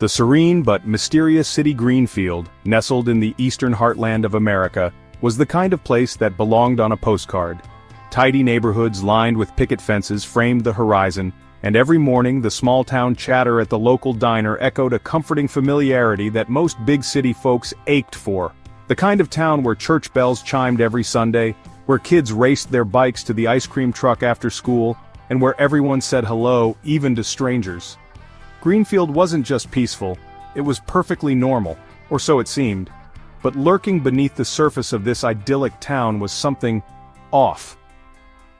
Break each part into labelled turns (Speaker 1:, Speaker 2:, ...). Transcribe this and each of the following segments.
Speaker 1: The serene but mysterious city Greenfield, nestled in the eastern heartland of America, was the kind of place that belonged on a postcard. Tidy neighborhoods lined with picket fences framed the horizon, and every morning the small-town chatter at the local diner echoed a comforting familiarity that most big city folks ached for. The kind of town where church bells chimed every Sunday, where kids raced their bikes to the ice cream truck after school, and where everyone said hello, even to strangers. Greenfield wasn't just peaceful, it was perfectly normal, or so it seemed. But lurking beneath the surface of this idyllic town was something off.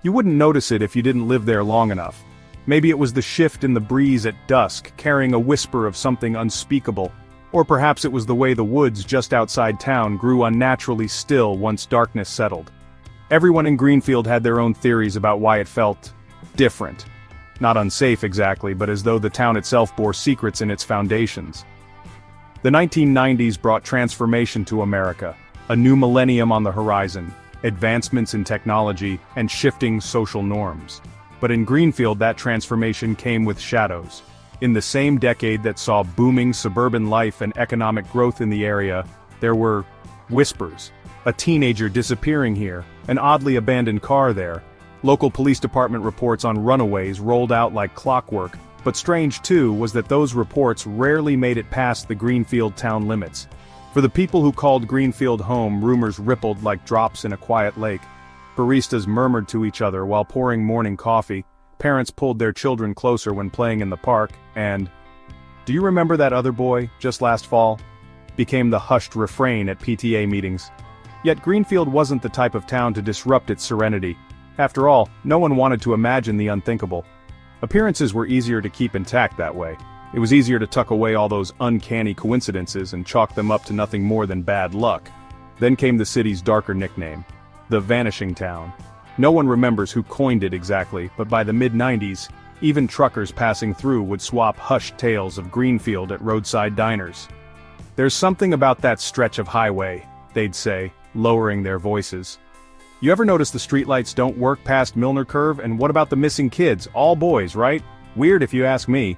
Speaker 1: You wouldn't notice it if you didn't live there long enough. Maybe it was the shift in the breeze at dusk, carrying a whisper of something unspeakable. Or perhaps it was the way the woods just outside town grew unnaturally still once darkness settled. Everyone in Greenfield had their own theories about why it felt different. Not unsafe exactly, but as though the town itself bore secrets in its foundations. The 1990s brought transformation to America, a new millennium on the horizon, advancements in technology, and shifting social norms. But in Greenfield that transformation came with shadows. In the same decade that saw booming suburban life and economic growth in the area, there were whispers. A teenager disappearing here, an oddly abandoned car there. Local police department reports on runaways rolled out like clockwork, but strange too was that those reports rarely made it past the Greenfield town limits. For the people who called Greenfield home, rumors rippled like drops in a quiet lake. Baristas murmured to each other while pouring morning coffee, parents pulled their children closer when playing in the park, and, "Do you remember that other boy, just last fall?" became the hushed refrain at PTA meetings. Yet Greenfield wasn't the type of town to disrupt its serenity. After all, no one wanted to imagine the unthinkable. Appearances were easier to keep intact that way. It was easier to tuck away all those uncanny coincidences and chalk them up to nothing more than bad luck. Then came the city's darker nickname, the Vanishing Town. No one remembers who coined it exactly, but by the mid-90s, even truckers passing through would swap hushed tales of Greenfield at roadside diners. "There's something about that stretch of highway," they'd say, lowering their voices. "You ever notice the streetlights don't work past Milner Curve, and what about the missing kids, all boys, right? Weird if you ask me."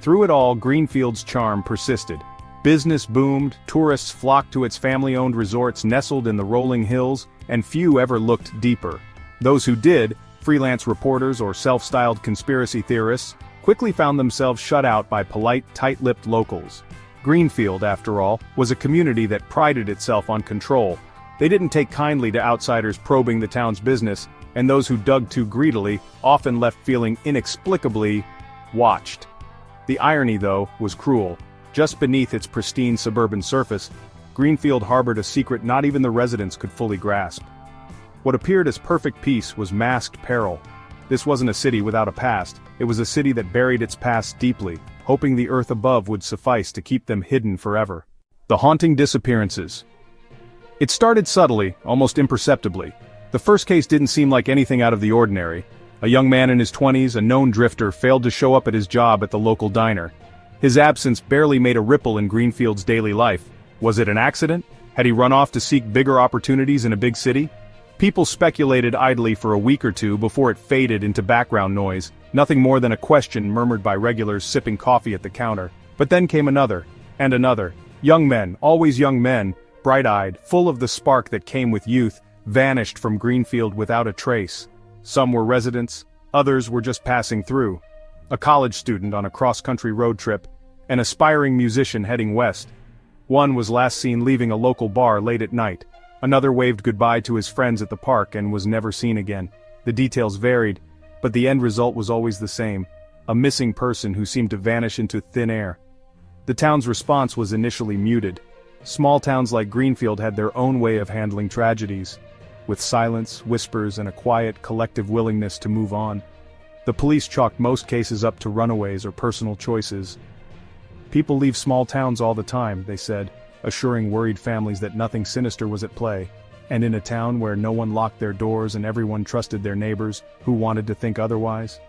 Speaker 1: Through it all, Greenfield's charm persisted. Business boomed, tourists flocked to its family-owned resorts nestled in the rolling hills, and few ever looked deeper. Those who did, freelance reporters or self-styled conspiracy theorists, quickly found themselves shut out by polite, tight-lipped locals. Greenfield, after all, was a community that prided itself on control. They didn't take kindly to outsiders probing the town's business, and those who dug too greedily often left feeling inexplicably watched. The irony, though, was cruel. Just beneath its pristine suburban surface, Greenfield harbored a secret not even the residents could fully grasp. What appeared as perfect peace was masked peril. This wasn't a city without a past, it was a city that buried its past deeply, hoping the earth above would suffice to keep them hidden forever. The haunting disappearances. It started subtly, almost imperceptibly. The first case didn't seem like anything out of the ordinary. A young man in his 20s, a known drifter, failed to show up at his job at the local diner. His absence barely made a ripple in Greenfield's daily life. Was it an accident? Had he run off to seek bigger opportunities in a big city? People speculated idly for a week or two before it faded into background noise, nothing more than a question murmured by regulars sipping coffee at the counter. But then came another, and another. Young men, always young men, bright-eyed, full of the spark that came with youth, vanished from Greenfield without a trace. Some were residents, others were just passing through. A college student on a cross-country road trip, an aspiring musician heading west. One was last seen leaving a local bar late at night. Another waved goodbye to his friends at the park and was never seen again. The details varied, but the end result was always the same: a missing person who seemed to vanish into thin air. The town's response was initially muted. Small towns like Greenfield had their own way of handling tragedies, with silence, whispers, and a quiet, collective willingness to move on. The police chalked most cases up to runaways or personal choices. "People leave small towns all the time," they said, assuring worried families that nothing sinister was at play. And in a town where no one locked their doors and everyone trusted their neighbors, who wanted to think otherwise?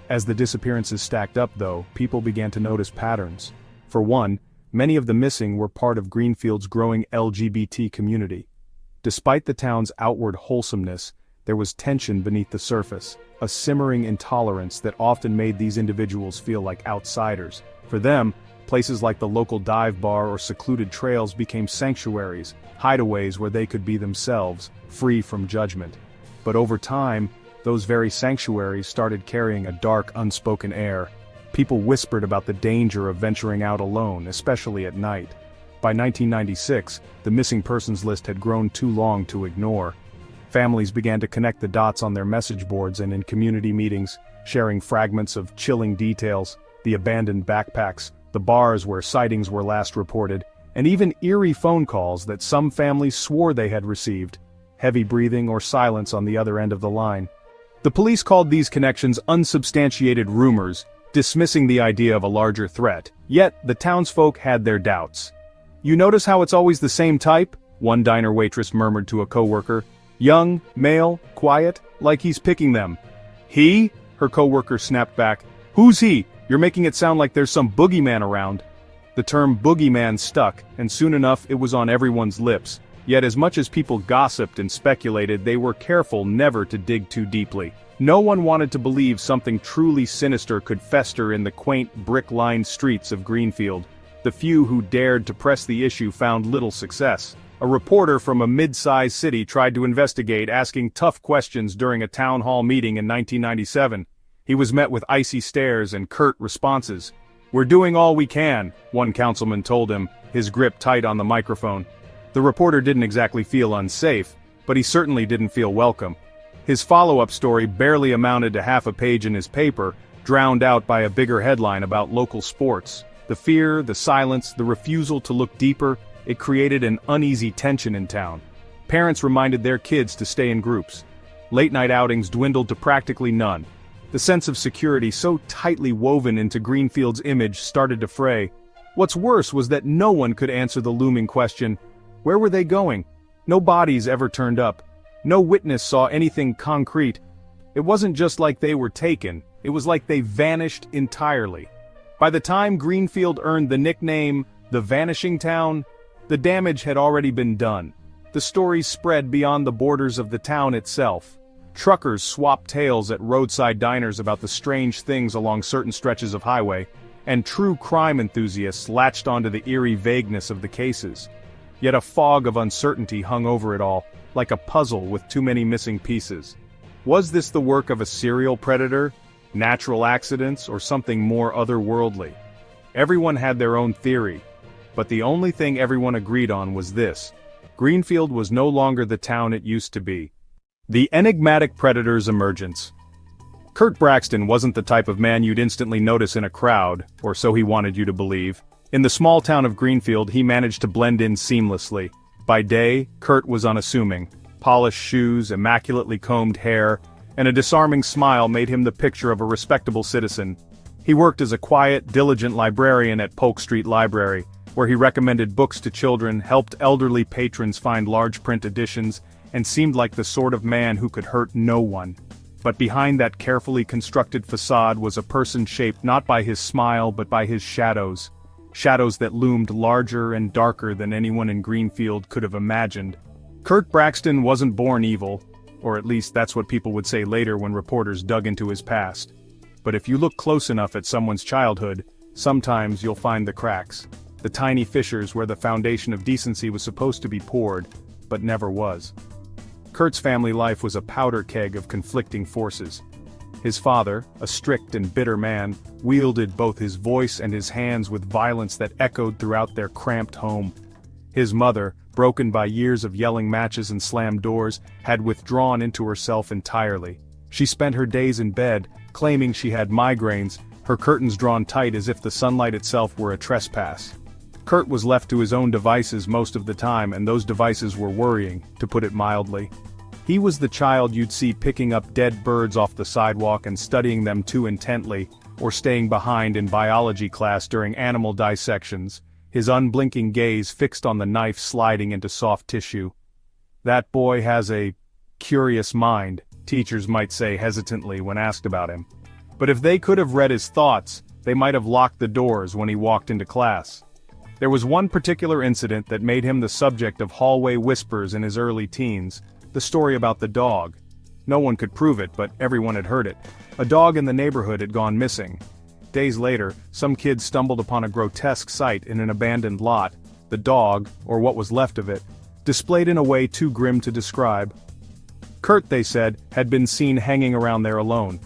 Speaker 1: As the disappearances stacked up, though, people began to notice patterns. For one, many of the missing were part of Greenfield's growing LGBT community. Despite the town's outward wholesomeness, there was tension beneath the surface, a simmering intolerance that often made these individuals feel like outsiders. For them, Places like the local dive bar or secluded trails became sanctuaries, hideaways where they could be themselves, free from judgment. But over time, those very sanctuaries started carrying a dark, unspoken air. People whispered about the danger of venturing out alone, especially at night. By 1996, the missing persons list had grown too long to ignore. Families began to connect the dots on their message boards and in community meetings, sharing fragments of chilling details, the abandoned backpacks, the bars where sightings were last reported, and even eerie phone calls that some families swore they had received. Heavy breathing or silence on the other end of the line. The police called these connections unsubstantiated rumors, dismissing the idea of a larger threat. Yet, the townsfolk had their doubts. "You notice how it's always the same type?" one diner waitress murmured to a coworker. "Young, male, quiet, like he's picking them." "He?" her coworker snapped back. "Who's he? You're making it sound like there's some boogeyman around." The term boogeyman stuck, and soon enough it was on everyone's lips. Yet as much as people gossiped and speculated, they were careful never to dig too deeply. No one wanted to believe something truly sinister could fester in the quaint brick-lined streets of Greenfield. The few who dared to press the issue found little success. A reporter from a mid-sized city tried to investigate, asking tough questions during a town hall meeting in 1997. He was met with icy stares and curt responses. "We're doing all we can," one councilman told him, his grip tight on the microphone. The reporter didn't exactly feel unsafe, but he certainly didn't feel welcome. His follow-up story barely amounted to half a page in his paper, drowned out by a bigger headline about local sports. The fear, the silence, the refusal to look deeper, it created an uneasy tension in town. Parents reminded their kids to stay in groups. Late-night outings dwindled to practically none. The sense of security so tightly woven into Greenfield's image started to fray. What's worse was that no one could answer the looming question, where were they going? No bodies ever turned up. No witness saw anything concrete. It wasn't just like they were taken, it was like they vanished entirely. By the time Greenfield earned the nickname, the Vanishing Town, the damage had already been done. The stories spread beyond the borders of the town itself. Truckers swapped tales at roadside diners about the strange things along certain stretches of highway, and true crime enthusiasts latched onto the eerie vagueness of the cases. Yet a fog of uncertainty hung over it all, like a puzzle with too many missing pieces. Was this the work of a serial predator, natural accidents, or something more otherworldly? Everyone had their own theory, but the only thing everyone agreed on was this: Greenfield was no longer the town it used to be. The enigmatic predator's emergence. Kurt Braxton wasn't the type of man you'd instantly notice in a crowd, or so he wanted you to believe. In the small town of Greenfield, he managed to blend in seamlessly. By day, Kurt was unassuming. Polished shoes, immaculately combed hair, and a disarming smile made him the picture of a respectable citizen. He worked as a quiet, diligent librarian at Polk Street Library, where he recommended books to children, helped elderly patrons find large print editions, and seemed like the sort of man who could hurt no one. But behind that carefully constructed facade was a person shaped not by his smile but by his shadows. Shadows that loomed larger and darker than anyone in Greenfield could have imagined. Kurt Braxton wasn't born evil, or at least that's what people would say later when reporters dug into his past. But if you look close enough at someone's childhood, sometimes you'll find the cracks. The tiny fissures where the foundation of decency was supposed to be poured, but never was. Kurt's family life was a powder keg of conflicting forces. His father, a strict and bitter man, wielded both his voice and his hands with violence that echoed throughout their cramped home. His mother, broken by years of yelling matches and slammed doors, had withdrawn into herself entirely. She spent her days in bed, claiming she had migraines, her curtains drawn tight as if the sunlight itself were a trespass. Kurt was left to his own devices most of the time, and those devices were worrying, to put it mildly. He was the child you'd see picking up dead birds off the sidewalk and studying them too intently, or staying behind in biology class during animal dissections, his unblinking gaze fixed on the knife sliding into soft tissue. "That boy has a curious mind," teachers might say hesitantly when asked about him. But if they could have read his thoughts, they might have locked the doors when he walked into class. There was one particular incident that made him the subject of hallway whispers in his early teens. The story about the dog. No one could prove it, but everyone had heard it. A dog in the neighborhood had gone missing. Days later, some kids stumbled upon a grotesque sight in an abandoned lot. The dog, or what was left of it, displayed in a way too grim to describe. Kurt, they said, had been seen hanging around there alone.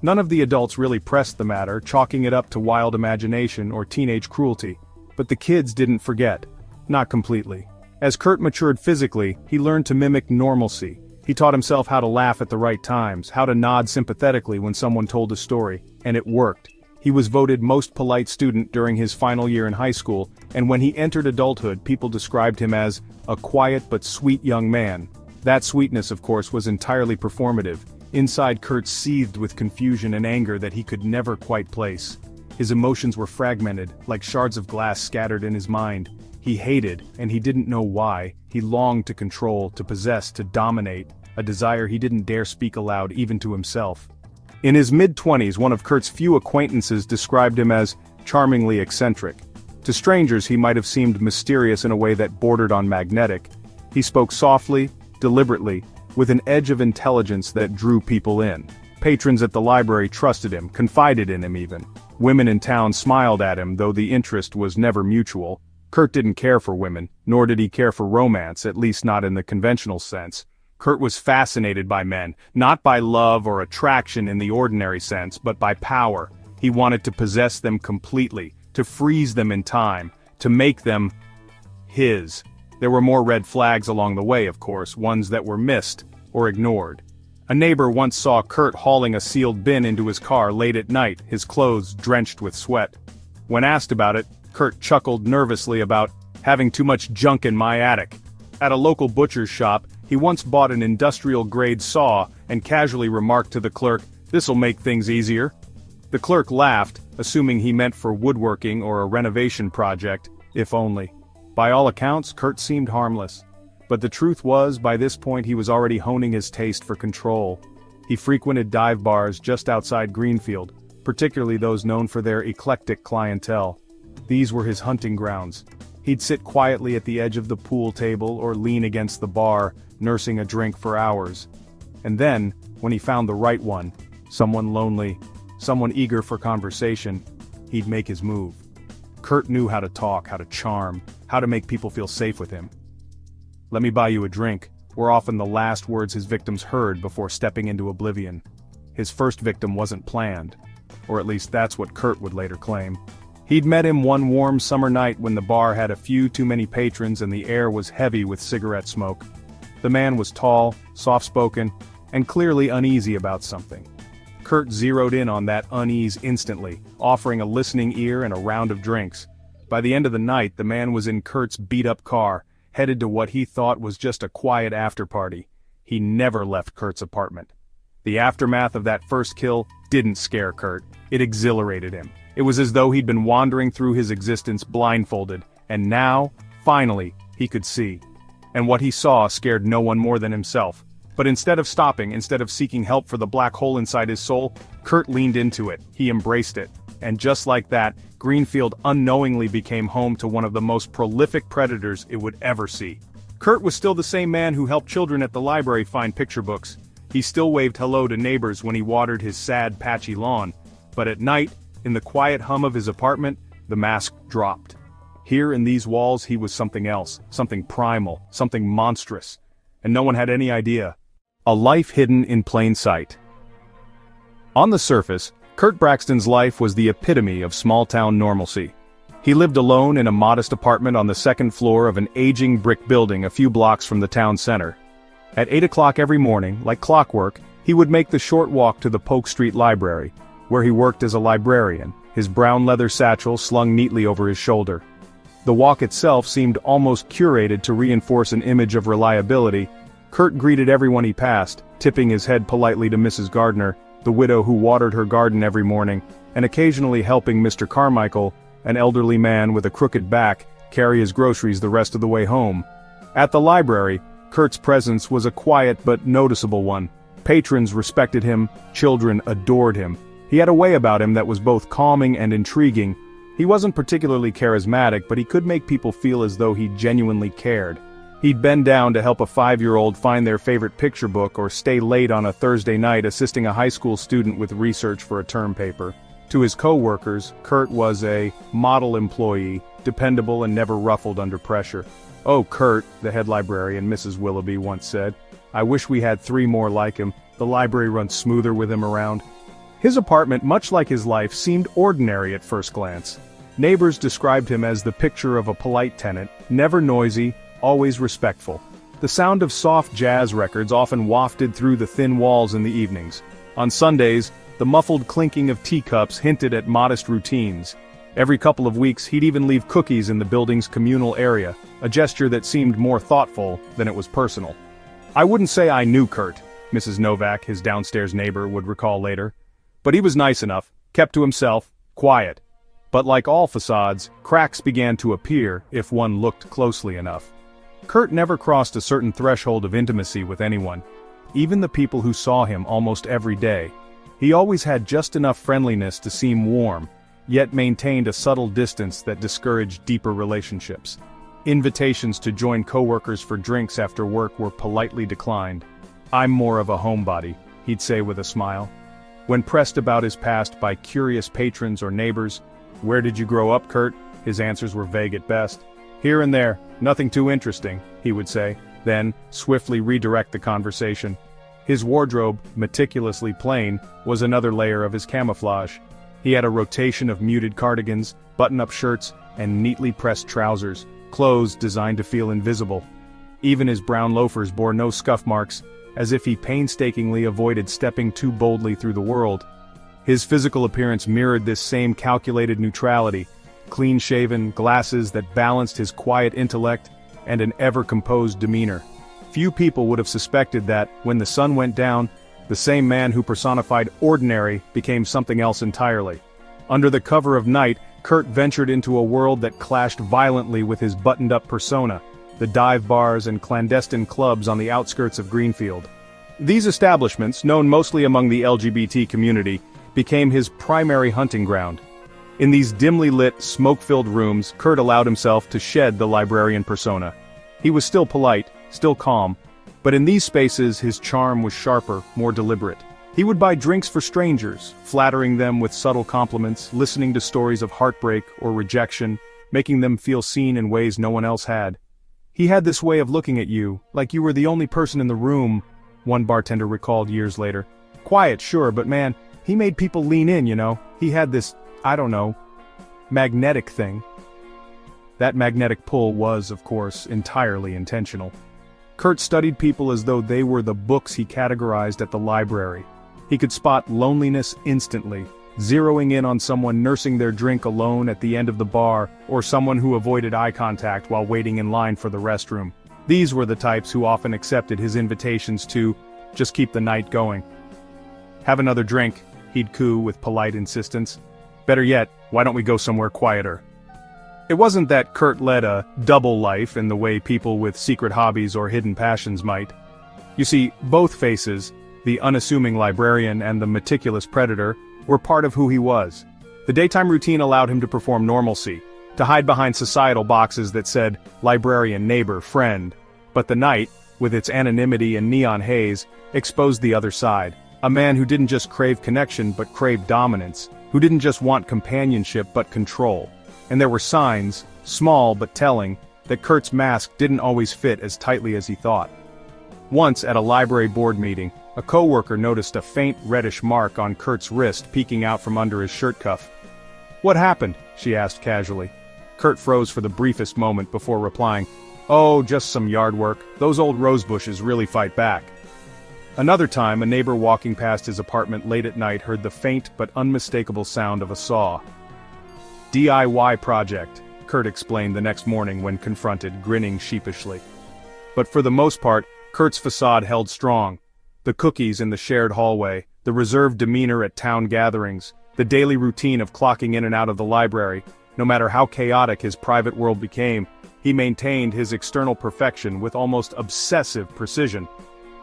Speaker 1: None of the adults really pressed the matter, chalking it up to wild imagination or teenage cruelty. But the kids didn't forget. Not completely. As Kurt matured physically, he learned to mimic normalcy. He taught himself how to laugh at the right times, how to nod sympathetically when someone told a story, and it worked. He was voted most polite student during his final year in high school, and when he entered adulthood, people described him as a quiet but sweet young man. That sweetness, of course, was entirely performative. Inside, Kurt seethed with confusion and anger that he could never quite place. His emotions were fragmented, like shards of glass scattered in his mind. He hated, and he didn't know why. He longed to control, to possess, to dominate, a desire he didn't dare speak aloud even to himself. In his mid-20s, one of Kurt's few acquaintances described him as charmingly eccentric. To strangers, he might have seemed mysterious in a way that bordered on magnetic. He spoke softly, deliberately, with an edge of intelligence that drew people in. Patrons at the library trusted him, confided in him even. Women in town smiled at him, though the interest was never mutual. Kurt didn't care for women, nor did he care for romance, at least not in the conventional sense. Kurt was fascinated by men, not by love or attraction in the ordinary sense, but by power. He wanted to possess them completely, to freeze them in time, to make them his. There were more red flags along the way, of course, ones that were missed or ignored. A neighbor once saw Kurt hauling a sealed bin into his car late at night, his clothes drenched with sweat. When asked about it, Kurt chuckled nervously about having too much junk in my attic. At a local butcher's shop, he once bought an industrial-grade saw and casually remarked to the clerk, "This'll make things easier." The clerk laughed, assuming he meant for woodworking or a renovation project, if only. By all accounts, Kurt seemed harmless. But the truth was, by this point he was already honing his taste for control. He frequented dive bars just outside Greenfield, particularly those known for their eclectic clientele. These were his hunting grounds. He'd sit quietly at the edge of the pool table or lean against the bar, nursing a drink for hours. And then, when he found the right one, someone lonely, someone eager for conversation, he'd make his move. Kurt knew how to talk, how to charm, how to make people feel safe with him. "Let me buy you a drink," were often the last words his victims heard before stepping into oblivion. His first victim wasn't planned, or at least that's what Kurt would later claim. He'd met him one warm summer night when the bar had a few too many patrons and the air was heavy with cigarette smoke. The man was tall, soft-spoken, and clearly uneasy about something. Kurt zeroed in on that unease instantly, offering a listening ear and a round of drinks. By the end of the night, the man was in Kurt's beat-up car, headed to what he thought was just a quiet after-party. He never left Kurt's apartment. The aftermath of that first kill didn't scare Kurt, it exhilarated him. It was as though he'd been wandering through his existence blindfolded, and now, finally, he could see. And what he saw scared no one more than himself. But instead of stopping, instead of seeking help for the black hole inside his soul, Kurt leaned into it, he embraced it. And just like that, Greenfield unknowingly became home to one of the most prolific predators it would ever see. Kurt was still the same man who helped children at the library find picture books. He still waved hello to neighbors when he watered his sad, patchy lawn. But at night, in the quiet hum of his apartment, the mask dropped. Here in these walls he was something else, something primal, something monstrous. And no one had any idea. A life hidden in plain sight. On the surface, Kurt Braxton's life was the epitome of small-town normalcy. He lived alone in a modest apartment on the second floor of an aging brick building a few blocks from the town center. At 8 o'clock every morning, like clockwork, he would make the short walk to the Polk Street Library, where he worked as a librarian, his brown leather satchel slung neatly over his shoulder. The walk itself seemed almost curated to reinforce an image of reliability. Kurt greeted everyone he passed, tipping his head politely to Mrs. Gardner, the widow who watered her garden every morning, and occasionally helping Mr. Carmichael, an elderly man with a crooked back, carry his groceries the rest of the way home. At the library, Kurt's presence was a quiet but noticeable one. Patrons respected him, children adored him. He had a way about him that was both calming and intriguing. He wasn't particularly charismatic, but he could make people feel as though he genuinely cared. He'd bend down to help a 5-year-old find their favorite picture book or stay late on a Thursday night assisting a high school student with research for a term paper. To his co-workers, Kurt was a model employee, dependable and never ruffled under pressure. "Oh, Kurt," the head librarian, Mrs. Willoughby, once said, "I wish we had 3 more like him. The library runs smoother with him around." His apartment, much like his life, seemed ordinary at first glance. Neighbors described him as the picture of a polite tenant, never noisy, always respectful. The sound of soft jazz records often wafted through the thin walls in the evenings. On Sundays, the muffled clinking of teacups hinted at modest routines. Every couple of weeks he'd even leave cookies in the building's communal area, a gesture that seemed more thoughtful than it was personal. "I wouldn't say I knew Kurt," Mrs. Novak, his downstairs neighbor, would recall later. "But he was nice enough, kept to himself, quiet. But like all facades, cracks began to appear if one looked closely enough." Kurt never crossed a certain threshold of intimacy with anyone, even the people who saw him almost every day. He always had just enough friendliness to seem warm, yet maintained a subtle distance that discouraged deeper relationships. Invitations to join coworkers for drinks after work were politely declined. "I'm more of a homebody," he'd say with a smile. When pressed about his past by curious patrons or neighbors, "Where did you grow up, Kurt?" his answers were vague at best. "Here and there, nothing too interesting," he would say, then swiftly redirect the conversation. His wardrobe, meticulously plain, was another layer of his camouflage. He had a rotation of muted cardigans, button-up shirts, and neatly pressed trousers, clothes designed to feel invisible. Even his brown loafers bore no scuff marks, as if he painstakingly avoided stepping too boldly through the world. His physical appearance mirrored this same calculated neutrality, clean-shaven, glasses that balanced his quiet intellect, and an ever-composed demeanor. Few people would have suspected that, when the sun went down, the same man who personified ordinary became something else entirely. Under the cover of night, Kurt ventured into a world that clashed violently with his buttoned-up persona, the dive bars and clandestine clubs on the outskirts of Greenfield. These establishments, known mostly among the LGBT community, became his primary hunting ground. In these dimly lit, smoke-filled rooms, Kurt allowed himself to shed the librarian persona. He was still polite, still calm, but in these spaces his charm was sharper, more deliberate. He would buy drinks for strangers, flattering them with subtle compliments, listening to stories of heartbreak or rejection, making them feel seen in ways no one else had. "He had this way of looking at you, like you were the only person in the room," one bartender recalled years later. "Quiet, sure, but man, he made people lean in, you know. He had this, I don't know, magnetic thing." That magnetic pull was, of course, entirely intentional. Kurt studied people as though they were the books he categorized at the library. He could spot loneliness instantly, zeroing in on someone nursing their drink alone at the end of the bar, or someone who avoided eye contact while waiting in line for the restroom. These were the types who often accepted his invitations to just keep the night going. "Have another drink," he'd coo with polite insistence. "Better yet, why don't we go somewhere quieter?" It wasn't that Kurt led a double life in the way people with secret hobbies or hidden passions might. You see, both faces, the unassuming librarian and the meticulous predator, were part of who he was. The daytime routine allowed him to perform normalcy, to hide behind societal boxes that said librarian, neighbor, friend. But the night, with its anonymity and neon haze, exposed the other side. A man who didn't just crave connection but craved dominance, who didn't just want companionship but control. And there were signs, small but telling, that Kurt's mask didn't always fit as tightly as he thought. Once at a library board meeting, a coworker noticed a faint reddish mark on Kurt's wrist peeking out from under his shirt cuff. "What happened?" she asked casually. Kurt froze for the briefest moment before replying, "Oh, just some yard work. Those old rose bushes really fight back." Another time, a neighbor walking past his apartment late at night heard the faint but unmistakable sound of a saw. "DIY project," Kurt explained the next morning when confronted, grinning sheepishly. But for the most part, Kurt's facade held strong. The cookies in the shared hallway, the reserved demeanor at town gatherings, the daily routine of clocking in and out of the library, no matter how chaotic his private world became, he maintained his external perfection with almost obsessive precision.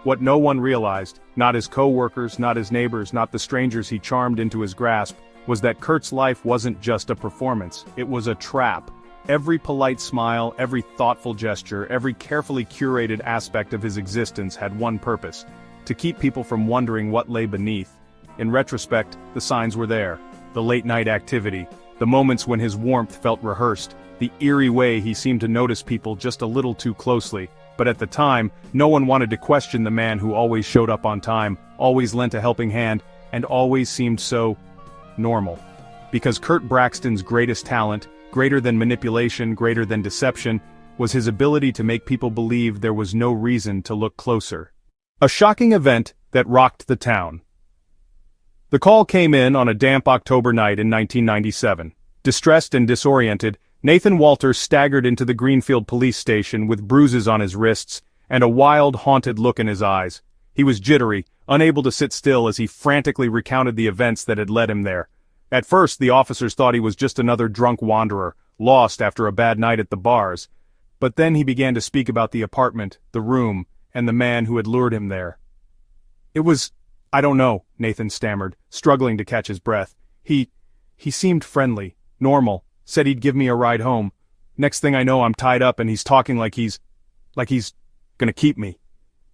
Speaker 1: What no one realized, not his co-workers, not his neighbors, not the strangers he charmed into his grasp, was that Kurt's life wasn't just a performance, it was a trap. Every polite smile, every thoughtful gesture, every carefully curated aspect of his existence had one purpose: to keep people from wondering what lay beneath. In retrospect, the signs were there. the late-night activity, the moments when his warmth felt rehearsed, the eerie way he seemed to notice people just a little too closely. But at the time, no one wanted to question the man who always showed up on time, always lent a helping hand, and always seemed so normal. Because Kurt Braxton's greatest talent, greater than manipulation, greater than deception, was his ability to make people believe there was no reason to look closer. A shocking event that rocked the town. The call came in on a damp October night in 1997. Distressed and disoriented, Nathan Walter staggered into the Greenfield police station with bruises on his wrists and a wild, haunted look in his eyes. He was jittery, unable to sit still as he frantically recounted the events that had led him there. At first, the officers thought he was just another drunk wanderer, lost after a bad night at the bars. But then he began to speak about the apartment, the room, and the man who had lured him there. I don't know, Nathan stammered, struggling to catch his breath. He seemed friendly, normal, said he'd give me a ride home. Next thing I know, I'm tied up and he's talking like he's gonna keep me.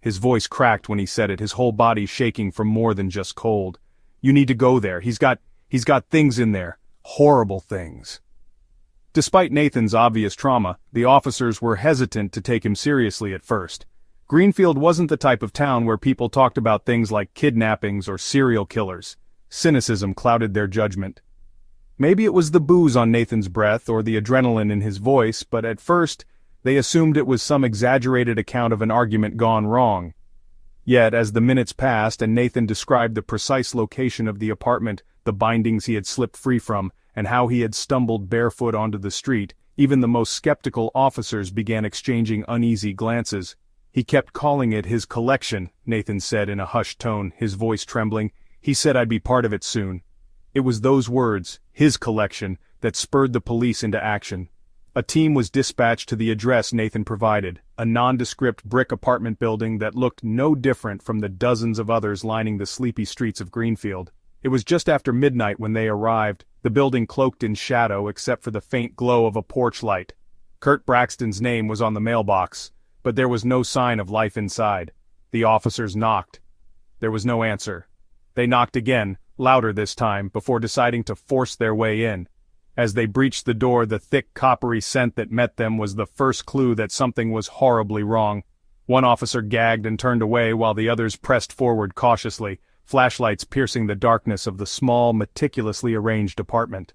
Speaker 1: His voice cracked when he said it, his whole body shaking from more than just cold. You need to go there. He's got things in there. Horrible things. Despite Nathan's obvious trauma, the officers were hesitant to take him seriously at first. Greenfield wasn't the type of town where people talked about things like kidnappings or serial killers. Cynicism clouded their judgment. Maybe it was the booze on Nathan's breath or the adrenaline in his voice, but at first, they assumed it was some exaggerated account of an argument gone wrong. Yet, as the minutes passed and Nathan described the precise location of the apartment, the bindings he had slipped free from, and how he had stumbled barefoot onto the street, even the most skeptical officers began exchanging uneasy glances. He kept calling it his collection, Nathan said in a hushed tone, his voice trembling. He said I'd be part of it soon. It was those words, his collection, that spurred the police into action. A team was dispatched to the address Nathan provided, a nondescript brick apartment building that looked no different from the dozens of others lining the sleepy streets of Greenfield. It was just after midnight when they arrived, the building cloaked in shadow except for the faint glow of a porch light. Kurt Braxton's name was on the mailbox, but there was no sign of life inside. The officers knocked. There was no answer. They knocked again, louder this time, before deciding to force their way in. As they breached the door, the thick coppery scent that met them was the first clue that something was horribly wrong. One officer gagged and turned away while the others pressed forward cautiously, flashlights piercing the darkness of the small, meticulously arranged apartment.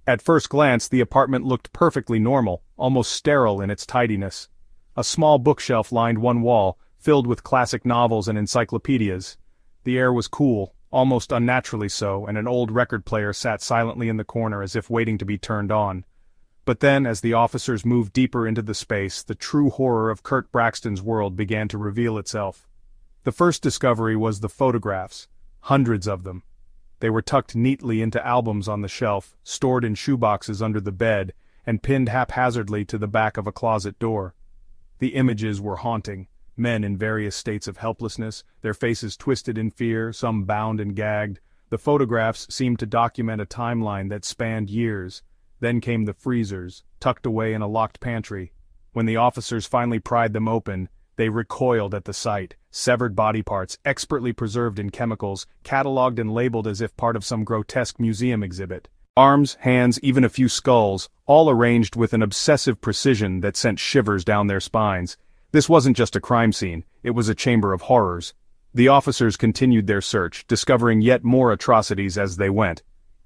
Speaker 1: At first glance, the apartment looked perfectly normal, almost sterile in its tidiness. A small bookshelf lined one wall, filled with classic novels and encyclopedias. The air was cool, almost unnaturally so, and an old record player sat silently in the corner as if waiting to be turned on. But then, as the officers moved deeper into the space, the true horror of Kurt Braxton's world began to reveal itself. The first discovery was the photographs, hundreds of them. They were tucked neatly into albums on the shelf, stored in shoeboxes under the bed, and pinned haphazardly to the back of a closet door. The images were haunting. Men in various states of helplessness, their faces twisted in fear, some bound and gagged. The photographs seemed to document a timeline that spanned years. Then came the freezers, tucked away in a locked pantry. When the officers finally pried them open, they recoiled at the sight. Severed body parts, expertly preserved in chemicals, catalogued and labeled as if part of some grotesque museum exhibit. Arms, hands, even a few skulls, all arranged with an obsessive precision that sent shivers down their spines. This wasn't just a crime scene, it was a chamber of horrors. The officers continued their search, discovering yet more atrocities as they went.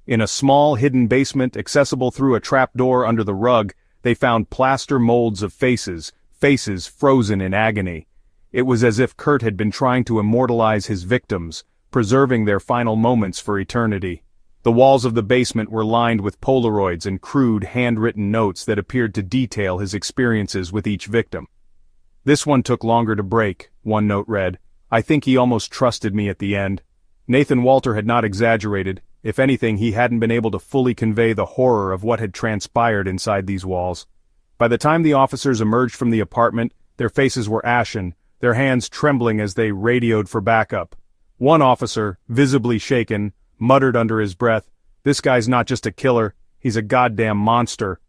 Speaker 1: In a small, hidden basement accessible through a trapdoor under the rug, they found plaster molds of faces frozen in agony. It was as if Kurt had been trying to immortalize his victims, preserving their final moments for eternity. The walls of the basement were lined with Polaroids and crude, handwritten notes that appeared to detail his experiences with each victim. This one took longer to break, one note read. I think he almost trusted me at the end. Nathan Walter had not exaggerated. If anything, he hadn't been able to fully convey the horror of what had transpired inside these walls. By the time the officers emerged from the apartment, their faces were ashen, their hands trembling as they radioed for backup. One officer, visibly shaken, muttered under his breath, "This guy's not just a killer, he's a goddamn monster."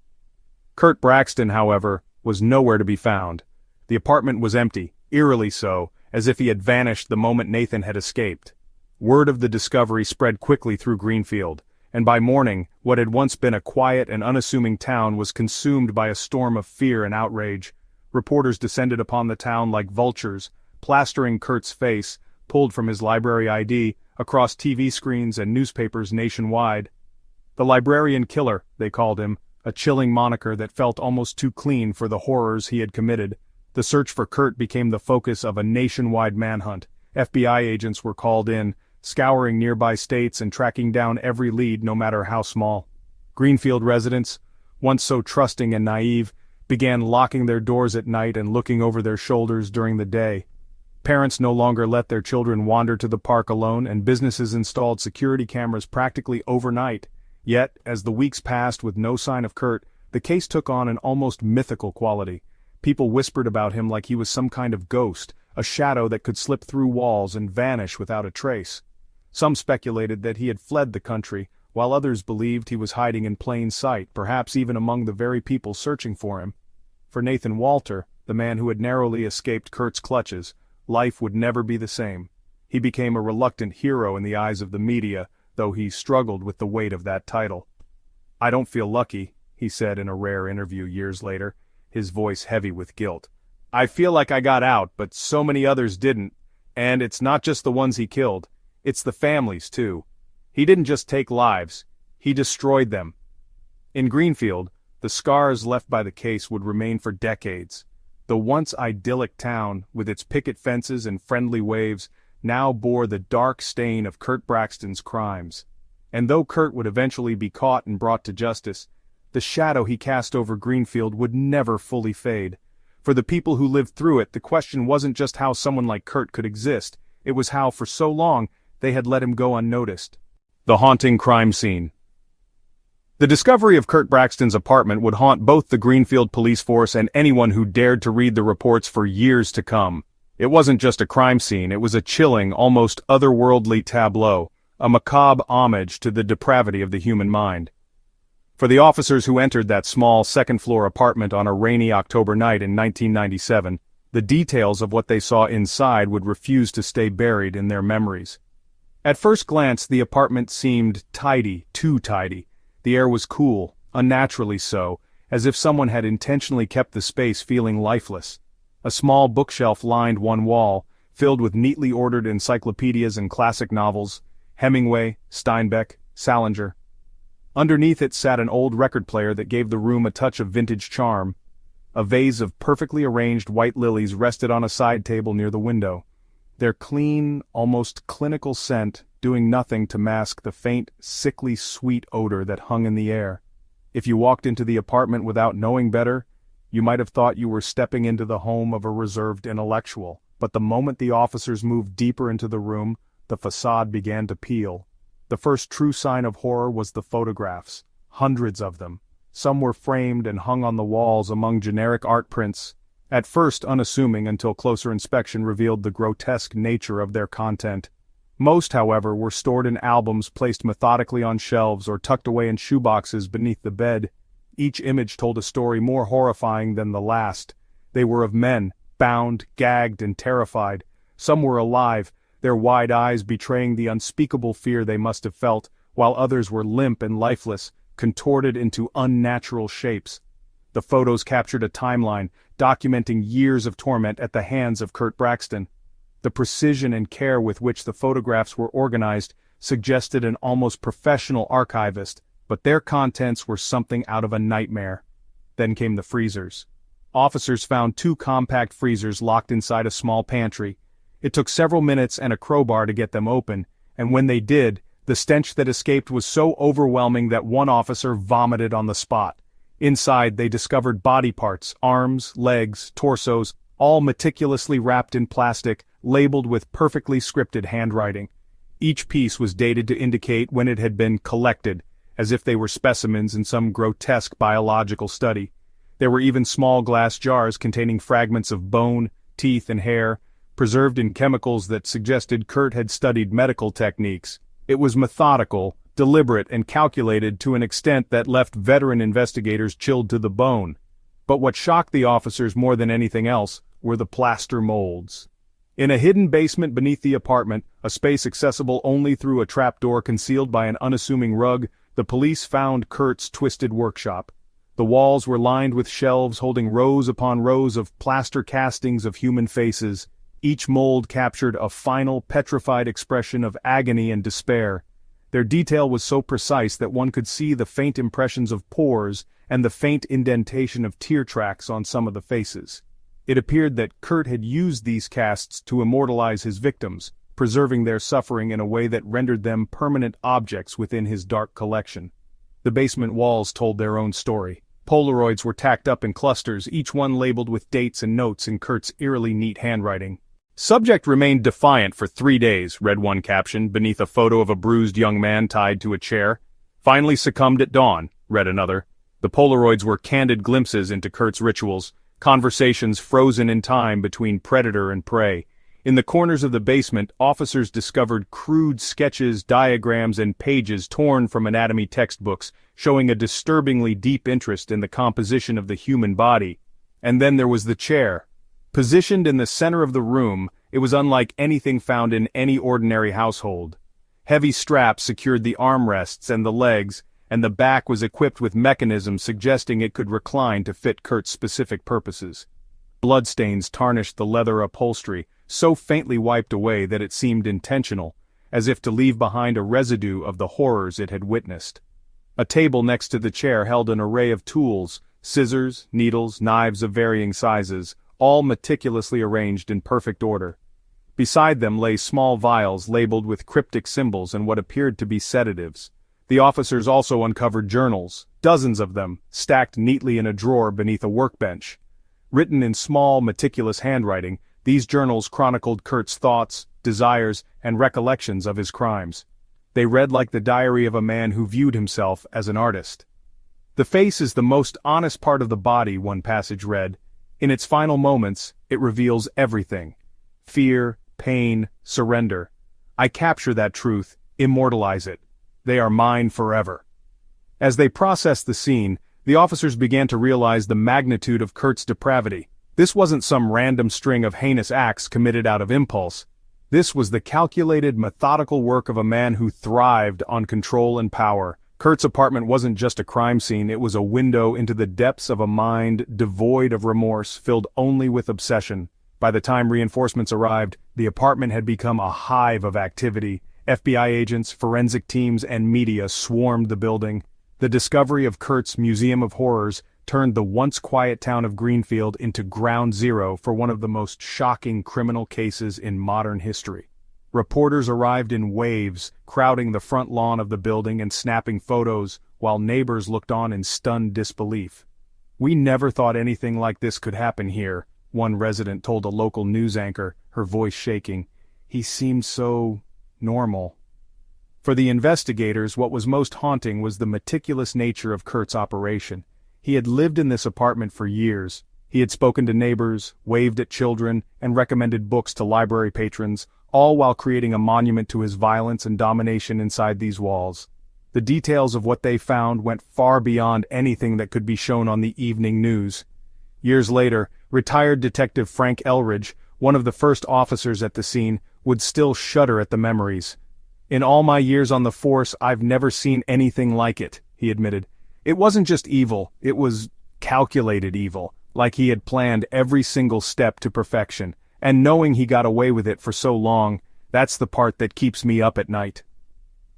Speaker 1: Kurt Braxton, however, was nowhere to be found. The apartment was empty, eerily so, as if he had vanished the moment Nathan had escaped. Word of the discovery spread quickly through Greenfield. and by morning, what had once been a quiet and unassuming town was consumed by a storm of fear and outrage. Reporters descended upon the town like vultures, plastering Kurt's face, pulled from his library ID, across TV screens and newspapers nationwide. The librarian killer, they called him, a chilling moniker that felt almost too clean for the horrors he had committed. The search for Kurt became the focus of a nationwide manhunt. FBI agents were called in, scouring nearby states and tracking down every lead no matter how small. Greenfield residents, once so trusting and naive, began locking their doors at night and looking over their shoulders during the day. Parents no longer let their children wander to the park alone, and businesses installed security cameras practically overnight. Yet, as the weeks passed with no sign of Kurt, the case took on an almost mythical quality. People whispered about him like he was some kind of ghost, a shadow that could slip through walls and vanish without a trace. Some speculated that he had fled the country, while others believed he was hiding in plain sight, perhaps even among the very people searching for him. For Nathan Walter, the man who had narrowly escaped Kurt's clutches, life would never be the same. He became a reluctant hero in the eyes of the media, though he struggled with the weight of that title. "I don't feel lucky," he said in a rare interview years later, his voice heavy with guilt. "I feel like I got out, but so many others didn't, and it's not just the ones he killed. It's the families, too. He didn't just take lives, he destroyed them." In Greenfield, the scars left by the case would remain for decades. The once idyllic town, with its picket fences and friendly waves, now bore the dark stain of Kurt Braxton's crimes. And though Kurt would eventually be caught and brought to justice, the shadow he cast over Greenfield would never fully fade. For the people who lived through it, the question wasn't just how someone like Kurt could exist, it was how, for so long, they had let him go unnoticed. The haunting crime scene. The discovery of Kurt Braxton's apartment would haunt both the Greenfield police force and anyone who dared to read the reports for years to come. It wasn't just a crime scene, it was a chilling, almost otherworldly tableau, a macabre homage to the depravity of the human mind. For the officers who entered that small second-floor apartment on a rainy October night in 1997, the details of what they saw inside would refuse to stay buried in their memories. At first glance, the apartment seemed tidy, too tidy. The air was cool, unnaturally so, as if someone had intentionally kept the space feeling lifeless. A small bookshelf lined one wall, filled with neatly ordered encyclopedias and classic novels, Hemingway, Steinbeck, Salinger. Underneath it sat an old record player that gave the room a touch of vintage charm. A vase of perfectly arranged white lilies rested on a side table near the window, their clean, almost clinical scent doing nothing to mask the faint, sickly sweet odor that hung in the air. If you walked into the apartment without knowing better, you might have thought you were stepping into the home of a reserved intellectual. But the moment the officers moved deeper into the room, the facade began to peel. The first true sign of horror was the photographs, hundreds of them. Some were framed and hung on the walls among generic art prints, at first unassuming until closer inspection revealed the grotesque nature of their content. Most, however, were stored in albums placed methodically on shelves or tucked away in shoeboxes beneath the bed. Each image told a story more horrifying than the last. They were of men, bound, gagged, and terrified. Some were alive, their wide eyes betraying the unspeakable fear they must have felt, while others were limp and lifeless, contorted into unnatural shapes. The photos captured a timeline, documenting years of torment at the hands of Kurt Braxton. The precision and care with which the photographs were organized suggested an almost professional archivist, but their contents were something out of a nightmare. Then came the freezers. Officers found 2 compact freezers locked inside a small pantry. It took several minutes and a crowbar to get them open, and when they did, the stench that escaped was so overwhelming that one officer vomited on the spot. Inside, they discovered body parts, arms, legs, torsos, all meticulously wrapped in plastic, labeled with perfectly scripted handwriting. Each piece was dated to indicate when it had been collected, as if they were specimens in some grotesque biological study. There were even small glass jars containing fragments of bone, teeth, and hair, preserved in chemicals that suggested Kurt had studied medical techniques. It was methodical, deliberate, and calculated to an extent that left veteran investigators chilled to the bone. But what shocked the officers more than anything else were the plaster molds. In a hidden basement beneath the apartment, a space accessible only through a trapdoor concealed by an unassuming rug, the police found Kurt's twisted workshop. The walls were lined with shelves holding rows upon rows of plaster castings of human faces. Each mold captured a final, petrified expression of agony and despair. Their detail was so precise that one could see the faint impressions of pores and the faint indentation of tear tracks on some of the faces. It appeared that Kurt had used these casts to immortalize his victims, preserving their suffering in a way that rendered them permanent objects within his dark collection. The basement walls told their own story. Polaroids were tacked up in clusters, each one labeled with dates and notes in Kurt's eerily neat handwriting. "Subject remained defiant for 3 days," read one caption, beneath a photo of a bruised young man tied to a chair. "Finally succumbed at dawn," read another. The Polaroids were candid glimpses into Kurt's rituals, conversations frozen in time between predator and prey. In the corners of the basement, officers discovered crude sketches, diagrams, and pages torn from anatomy textbooks, showing a disturbingly deep interest in the composition of the human body. And then there was the chair. Positioned in the center of the room, it was unlike anything found in any ordinary household. Heavy straps secured the armrests and the legs, and the back was equipped with mechanisms suggesting it could recline to fit Kurt's specific purposes. Bloodstains tarnished the leather upholstery, so faintly wiped away that it seemed intentional, as if to leave behind a residue of the horrors it had witnessed. A table next to the chair held an array of tools, scissors, needles, knives of varying sizes, all meticulously arranged in perfect order. Beside them lay small vials labeled with cryptic symbols and what appeared to be sedatives. The officers also uncovered journals, dozens of them, stacked neatly in a drawer beneath a workbench. Written in small, meticulous handwriting, these journals chronicled Kurt's thoughts, desires, and recollections of his crimes. They read like the diary of a man who viewed himself as an artist. "The face is the most honest part of the body," one passage read. "In its final moments, it reveals everything. Fear, pain, surrender. I capture that truth, immortalize it. They are mine forever." As they processed the scene, the officers began to realize the magnitude of Kurt's depravity. This wasn't some random string of heinous acts committed out of impulse. This was the calculated, methodical work of a man who thrived on control and power. Kurt's apartment wasn't just a crime scene, it was a window into the depths of a mind devoid of remorse, filled only with obsession. By the time reinforcements arrived, the apartment had become a hive of activity. FBI agents, forensic teams, and media swarmed the building. The discovery of Kurt's Museum of Horrors turned the once quiet town of Greenfield into ground zero for one of the most shocking criminal cases in modern history. Reporters arrived in waves, crowding the front lawn of the building and snapping photos, while neighbors looked on in stunned disbelief. "We never thought anything like this could happen here," one resident told a local news anchor, her voice shaking. "He seemed so normal." For the investigators, what was most haunting was the meticulous nature of Kurt's operation. He had lived in this apartment for years. He had spoken to neighbors, waved at children, and recommended books to library patrons, all while creating a monument to his violence and domination inside these walls. The details of what they found went far beyond anything that could be shown on the evening news. Years later, retired Detective Frank Elridge, one of the first officers at the scene, would still shudder at the memories. "In all my years on the force, I've never seen anything like it," he admitted. "It wasn't just evil, it was calculated evil, like he had planned every single step to perfection, and knowing he got away with it for so long, that's the part that keeps me up at night."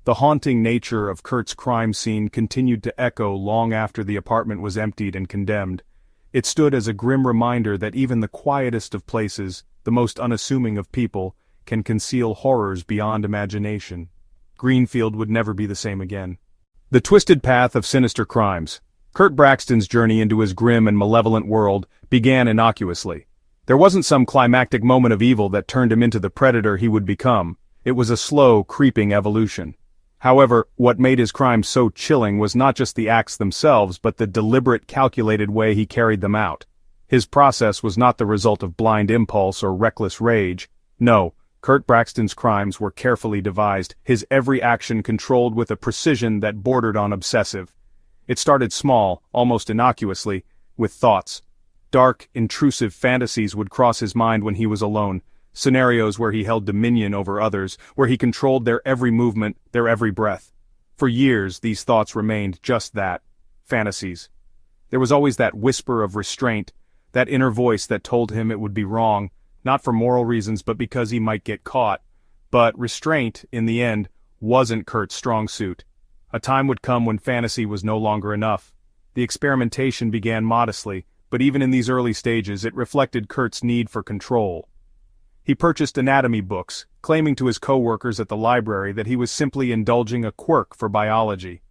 Speaker 1: The haunting nature of Kurt's crime scene continued to echo long after the apartment was emptied and condemned. It stood as a grim reminder that even the quietest of places, the most unassuming of people, can conceal horrors beyond imagination. Greenfield would never be the same again. The twisted path of sinister crimes. Kurt Braxton's journey into his grim and malevolent world began innocuously. There wasn't some climactic moment of evil that turned him into the predator he would become. It was a slow, creeping evolution. However, what made his crimes so chilling was not just the acts themselves but the deliberate, calculated way he carried them out. His process was not the result of blind impulse or reckless rage. No, Kurt Braxton's crimes were carefully devised, his every action controlled with a precision that bordered on obsessive. It started small, almost innocuously, with thoughts. Dark, intrusive fantasies would cross his mind when he was alone, scenarios where he held dominion over others, where he controlled their every movement, their every breath. For years, these thoughts remained just that, fantasies. There was always that whisper of restraint, that inner voice that told him it would be wrong, not for moral reasons but because he might get caught. But restraint, in the end, wasn't Kurt's strong suit. A time would come when fantasy was no longer enough. The experimentation began modestly, but even in these early stages it reflected Kurt's need for control. He purchased anatomy books, claiming to his co-workers at the library that he was simply indulging a quirk for biology.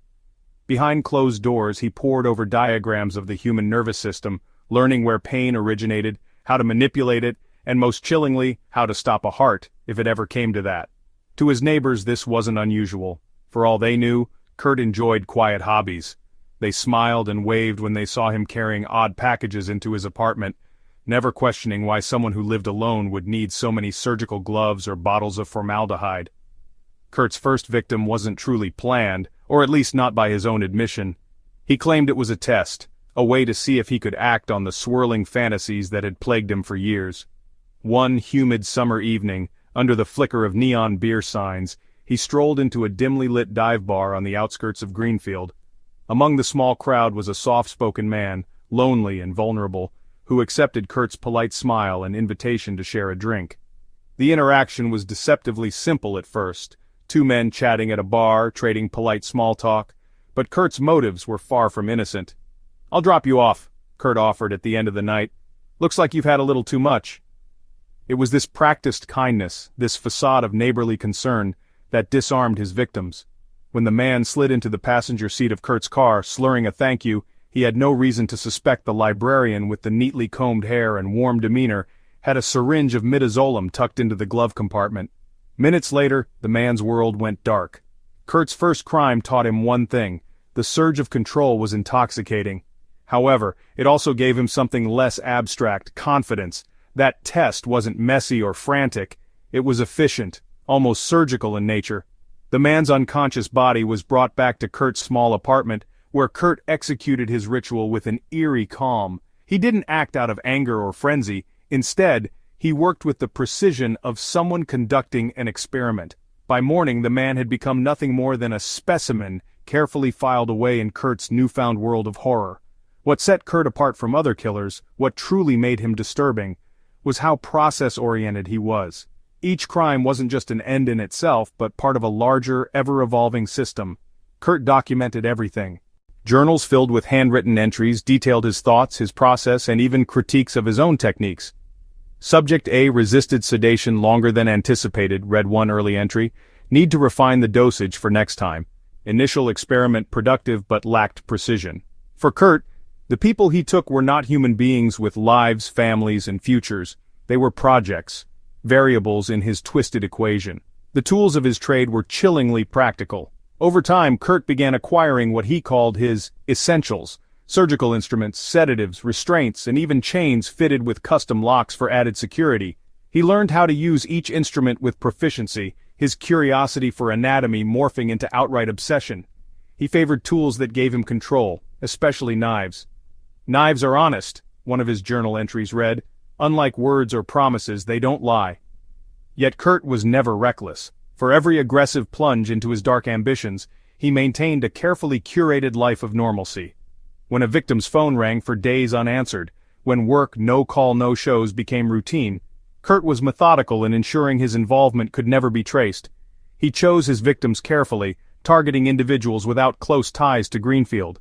Speaker 1: Behind closed doors he pored over diagrams of the human nervous system, learning where pain originated, how to manipulate it, and most chillingly, how to stop a heart, if it ever came to that. To his neighbors this wasn't unusual. For all they knew, Kurt enjoyed quiet hobbies. They smiled and waved when they saw him carrying odd packages into his apartment, never questioning why someone who lived alone would need so many surgical gloves or bottles of formaldehyde. Kurt's first victim wasn't truly planned, or at least not by his own admission. He claimed it was a test, a way to see if he could act on the swirling fantasies that had plagued him for years. One humid summer evening, under the flicker of neon beer signs, he strolled into a dimly lit dive bar on the outskirts of Greenfield. Among the small crowd was a soft-spoken man, lonely and vulnerable, who accepted Kurt's polite smile and invitation to share a drink. The interaction was deceptively simple at first, two men chatting at a bar, trading polite small talk, but Kurt's motives were far from innocent. "I'll drop you off," Kurt offered at the end of the night. "Looks like you've had a little too much." It was this practiced kindness, this facade of neighborly concern, that disarmed his victims. When the man slid into the passenger seat of Kurt's car, slurring a thank you, he had no reason to suspect the librarian with the neatly combed hair and warm demeanor had a syringe of midazolam tucked into the glove compartment. Minutes later, the man's world went dark. Kurt's first crime taught him one thing: the surge of control was intoxicating. However, it also gave him something less abstract: confidence. That test wasn't messy or frantic, it was efficient, almost surgical in nature. The man's unconscious body was brought back to Kurt's small apartment, where Kurt executed his ritual with an eerie calm. He didn't act out of anger or frenzy. Instead, he worked with the precision of someone conducting an experiment. By morning, the man had become nothing more than a specimen, carefully filed away in Kurt's newfound world of horror. What set Kurt apart from other killers, what truly made him disturbing, was how process-oriented he was. Each crime wasn't just an end in itself, but part of a larger, ever-evolving system. Kurt documented everything. Journals filled with handwritten entries detailed his thoughts, his process, and even critiques of his own techniques. Subject A resisted sedation longer than anticipated, read one early entry. Need to refine the dosage for next time. Initial experiment productive but lacked precision. For Kurt, the people he took were not human beings with lives, families, and futures. They were projects, variables in his twisted equation. The tools of his trade were chillingly practical. Over time, Kurt began acquiring what he called his essentials: surgical instruments, sedatives, restraints, and even chains fitted with custom locks for added security. He learned how to use each instrument with proficiency, his curiosity for anatomy morphing into outright obsession. He favored tools that gave him control, especially knives. "Knives are honest," one of his journal entries read. "Unlike words or promises, they don't lie." Yet Kurt was never reckless. For every aggressive plunge into his dark ambitions, he maintained a carefully curated life of normalcy. When a victim's phone rang for days unanswered, when work no-call no-shows became routine, Kurt was methodical in ensuring his involvement could never be traced. He chose his victims carefully, targeting individuals without close ties to Greenfield.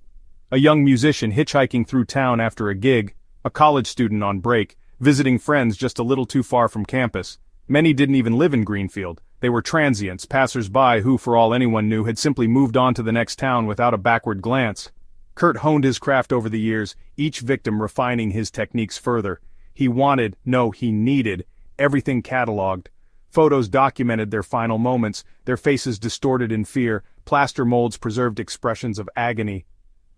Speaker 1: A young musician hitchhiking through town after a gig, a college student on break, visiting friends just a little too far from campus. Many didn't even live in Greenfield. They were transients, passers-by who, for all anyone knew, had simply moved on to the next town without a backward glance. Kurt honed his craft over the years, each victim refining his techniques further. He needed everything cataloged. Photos documented their final moments, their faces distorted in fear, plaster molds preserved expressions of agony.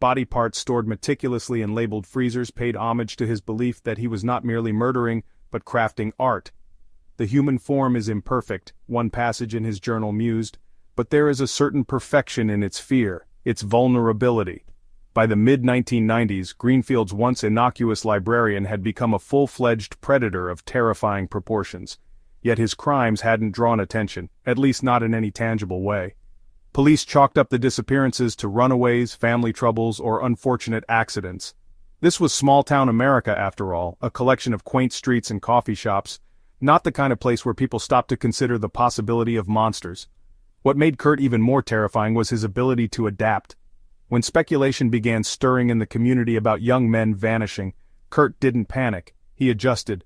Speaker 1: Body parts stored meticulously in labeled freezers paid homage to his belief that he was not merely murdering, but crafting art. "The human form is imperfect," one passage in his journal mused, "but there is a certain perfection in its fear, its vulnerability." By the mid-1990s, Greenfield's once innocuous librarian had become a full-fledged predator of terrifying proportions. Yet his crimes hadn't drawn attention, at least not in any tangible way. Police chalked up the disappearances to runaways, family troubles, or unfortunate accidents. This was small-town America, after all, a collection of quaint streets and coffee shops, not the kind of place where people stopped to consider the possibility of monsters. What made Kurt even more terrifying was his ability to adapt. When speculation began stirring in the community about young men vanishing, Kurt didn't panic, he adjusted.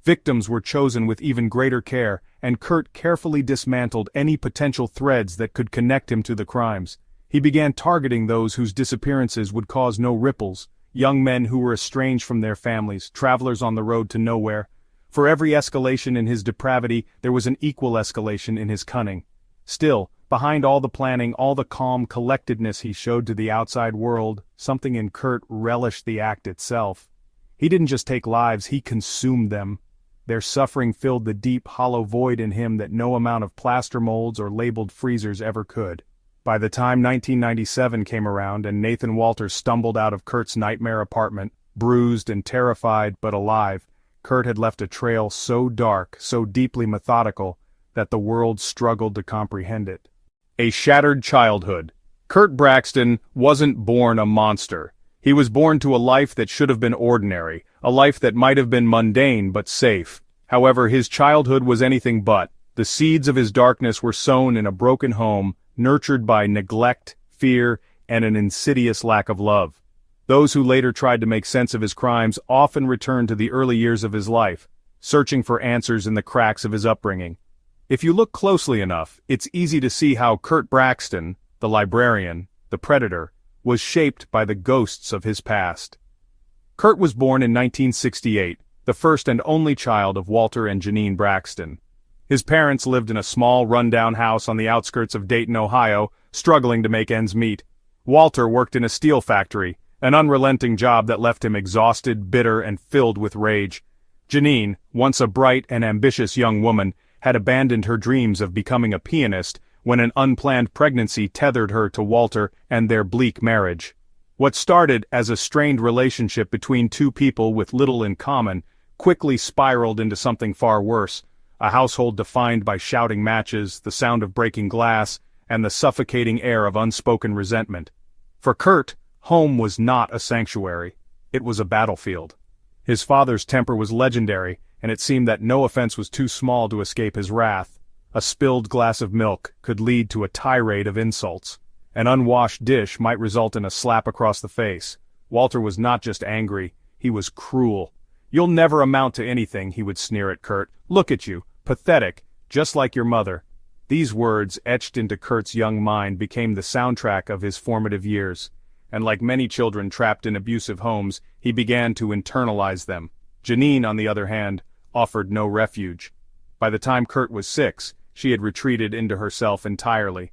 Speaker 1: Victims were chosen with even greater care, and Kurt carefully dismantled any potential threads that could connect him to the crimes. He began targeting those whose disappearances would cause no ripples, young men who were estranged from their families, travelers on the road to nowhere. For every escalation in his depravity, there was an equal escalation in his cunning. Still, behind all the planning, all the calm collectedness he showed to the outside world, something in Kurt relished the act itself. He didn't just take lives, he consumed them. Their suffering filled the deep, hollow void in him that no amount of plaster molds or labeled freezers ever could. By the time 1997 came around and Nathan Walters stumbled out of Kurt's nightmare apartment, bruised and terrified but alive, Kurt had left a trail so dark, so deeply methodical, that the world struggled to comprehend it. A shattered childhood. Kurt Braxton wasn't born a monster. He was born to a life that should have been ordinary, a life that might have been mundane but safe. However, his childhood was anything but. The seeds of his darkness were sown in a broken home, nurtured by neglect, fear, and an insidious lack of love. Those who later tried to make sense of his crimes often returned to the early years of his life, searching for answers in the cracks of his upbringing. If you look closely enough, it's easy to see how Kurt Braxton, the librarian, the predator, was shaped by the ghosts of his past. Kurt was born in 1968, the first and only child of Walter and Janine Braxton. His parents lived in a small, run-down house on the outskirts of Dayton, Ohio, struggling to make ends meet. Walter worked in a steel factory, an unrelenting job that left him exhausted, bitter, and filled with rage. Janine, once a bright and ambitious young woman, had abandoned her dreams of becoming a pianist when an unplanned pregnancy tethered her to Walter and their bleak marriage. What started as a strained relationship between two people with little in common quickly spiraled into something far worse, a household defined by shouting matches, the sound of breaking glass, and the suffocating air of unspoken resentment. For Kurt, home was not a sanctuary. It was a battlefield. His father's temper was legendary, and it seemed that no offense was too small to escape his wrath. A spilled glass of milk could lead to a tirade of insults. An unwashed dish might result in a slap across the face. Walter was not just angry, he was cruel. "You'll never amount to anything," he would sneer at Kurt. "Look at you, pathetic, just like your mother." These words, etched into Kurt's young mind, became the soundtrack of his formative years. And like many children trapped in abusive homes, he began to internalize them. Janine, on the other hand, offered no refuge. By the time Kurt was 6, she had retreated into herself entirely.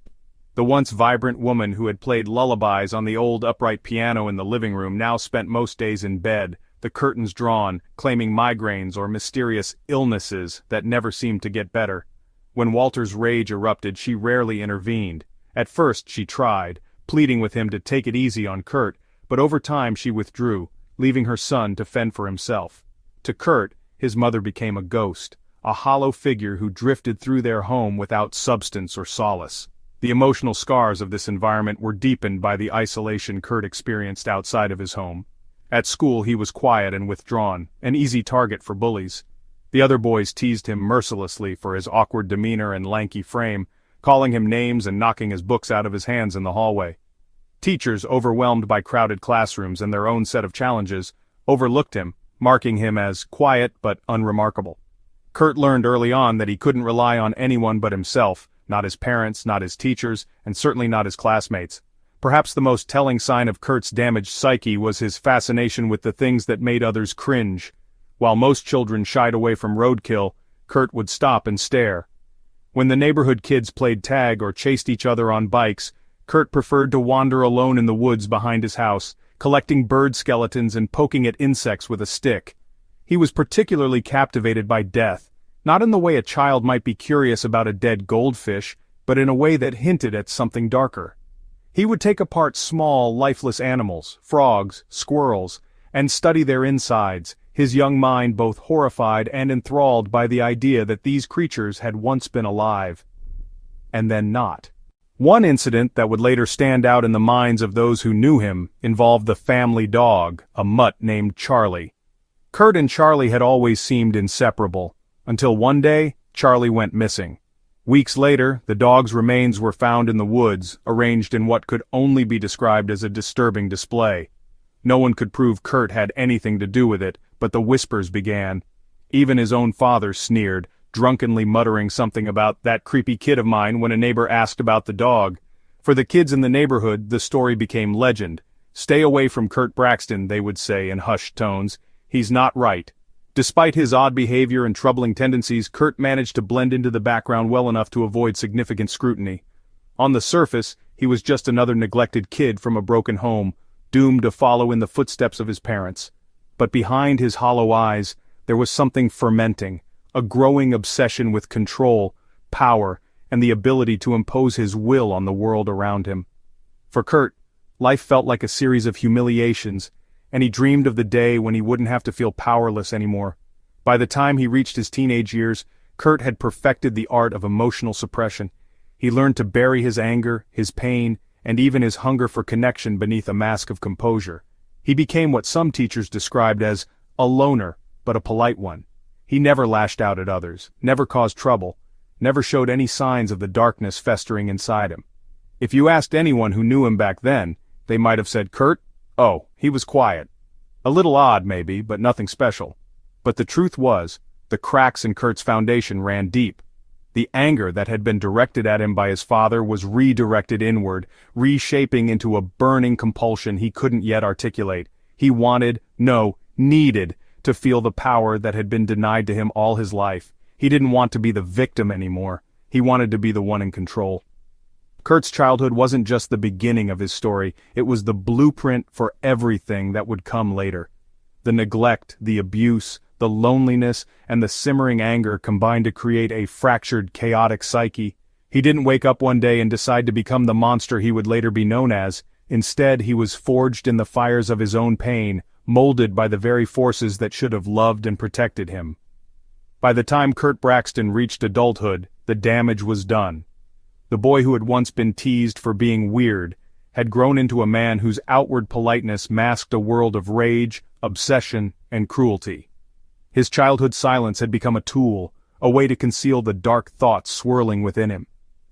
Speaker 1: The once vibrant woman who had played lullabies on the old upright piano in the living room now spent most days in bed, the curtains drawn, claiming migraines or mysterious illnesses that never seemed to get better. When Walter's rage erupted, she rarely intervened. At first she tried, pleading with him to take it easy on Kurt, but over time she withdrew, leaving her son to fend for himself. To Kurt, his mother became a ghost, a hollow figure who drifted through their home without substance or solace. The emotional scars of this environment were deepened by the isolation Kurt experienced outside of his home. At school he was quiet and withdrawn, an easy target for bullies. The other boys teased him mercilessly for his awkward demeanor and lanky frame, calling him names and knocking his books out of his hands in the hallway. Teachers, overwhelmed by crowded classrooms and their own set of challenges, overlooked him, marking him as quiet but unremarkable. Kurt learned early on that he couldn't rely on anyone but himself, not his parents, not his teachers, and certainly not his classmates. Perhaps the most telling sign of Kurt's damaged psyche was his fascination with the things that made others cringe. While most children shied away from roadkill, Kurt would stop and stare. When the neighborhood kids played tag or chased each other on bikes, Kurt preferred to wander alone in the woods behind his house, collecting bird skeletons and poking at insects with a stick. He was particularly captivated by death, not in the way a child might be curious about a dead goldfish, but in a way that hinted at something darker. He would take apart small, lifeless animals, frogs, squirrels, and study their insides, his young mind both horrified and enthralled by the idea that these creatures had once been alive. And then not. One incident that would later stand out in the minds of those who knew him involved the family dog, a mutt named Charlie. Kurt and Charlie had always seemed inseparable, until one day, Charlie went missing. Weeks later, the dog's remains were found in the woods, arranged in what could only be described as a disturbing display. No one could prove Kurt had anything to do with it, but the whispers began. Even his own father sneered, drunkenly muttering something about "that creepy kid of mine" when a neighbor asked about the dog. For the kids in the neighborhood, the story became legend. "Stay away from Kurt Braxton," they would say in hushed tones. "He's not right." Despite his odd behavior and troubling tendencies, Kurt managed to blend into the background well enough to avoid significant scrutiny. On the surface, he was just another neglected kid from a broken home, doomed to follow in the footsteps of his parents. But behind his hollow eyes, there was something fermenting, a growing obsession with control, power, and the ability to impose his will on the world around him. For Kurt, life felt like a series of humiliations, and he dreamed of the day when he wouldn't have to feel powerless anymore. By the time he reached his teenage years, Kurt had perfected the art of emotional suppression. He learned to bury his anger, his pain, and even his hunger for connection beneath a mask of composure. He became what some teachers described as a loner, but a polite one. He never lashed out at others, never caused trouble, never showed any signs of the darkness festering inside him. If you asked anyone who knew him back then, they might have said, "Kurt? Oh, he was quiet. A little odd maybe, but nothing special." But the truth was, the cracks in Kurt's foundation ran deep. The anger that had been directed at him by his father was redirected inward, reshaping into a burning compulsion he couldn't yet articulate. He wanted, no, needed, to feel the power that had been denied to him all his life. He didn't want to be the victim anymore. He wanted to be the one in control. Kurt's childhood wasn't just the beginning of his story, it was the blueprint for everything that would come later. The neglect, the abuse, the loneliness, and the simmering anger combined to create a fractured, chaotic psyche. He didn't wake up one day and decide to become the monster he would later be known as. Instead, he was forged in the fires of his own pain, molded by the very forces that should have loved and protected him. By the time Kurt Braxton reached adulthood, the damage was done. The boy who had once been teased for being weird had grown into a man whose outward politeness masked a world of rage, obsession, and cruelty. His childhood silence had become a tool, a way to conceal the dark thoughts swirling within him.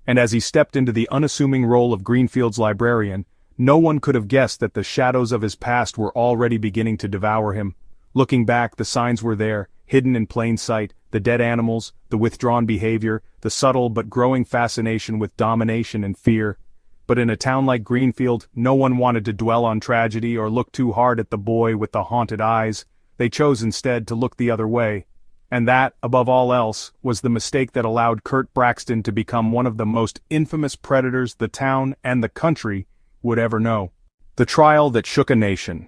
Speaker 1: And as he stepped into the unassuming role of Greenfield's librarian, no one could have guessed that the shadows of his past were already beginning to devour him. Looking back, the signs were there, hidden in plain sight: the dead animals, the withdrawn behavior, the subtle but growing fascination with domination and fear. But in a town like Greenfield, no one wanted to dwell on tragedy or look too hard at the boy with the haunted eyes. They chose instead to look the other way. And that, above all else, was the mistake that allowed Kurt Braxton to become one of the most infamous predators the town and the country would ever know. The trial that shook a nation.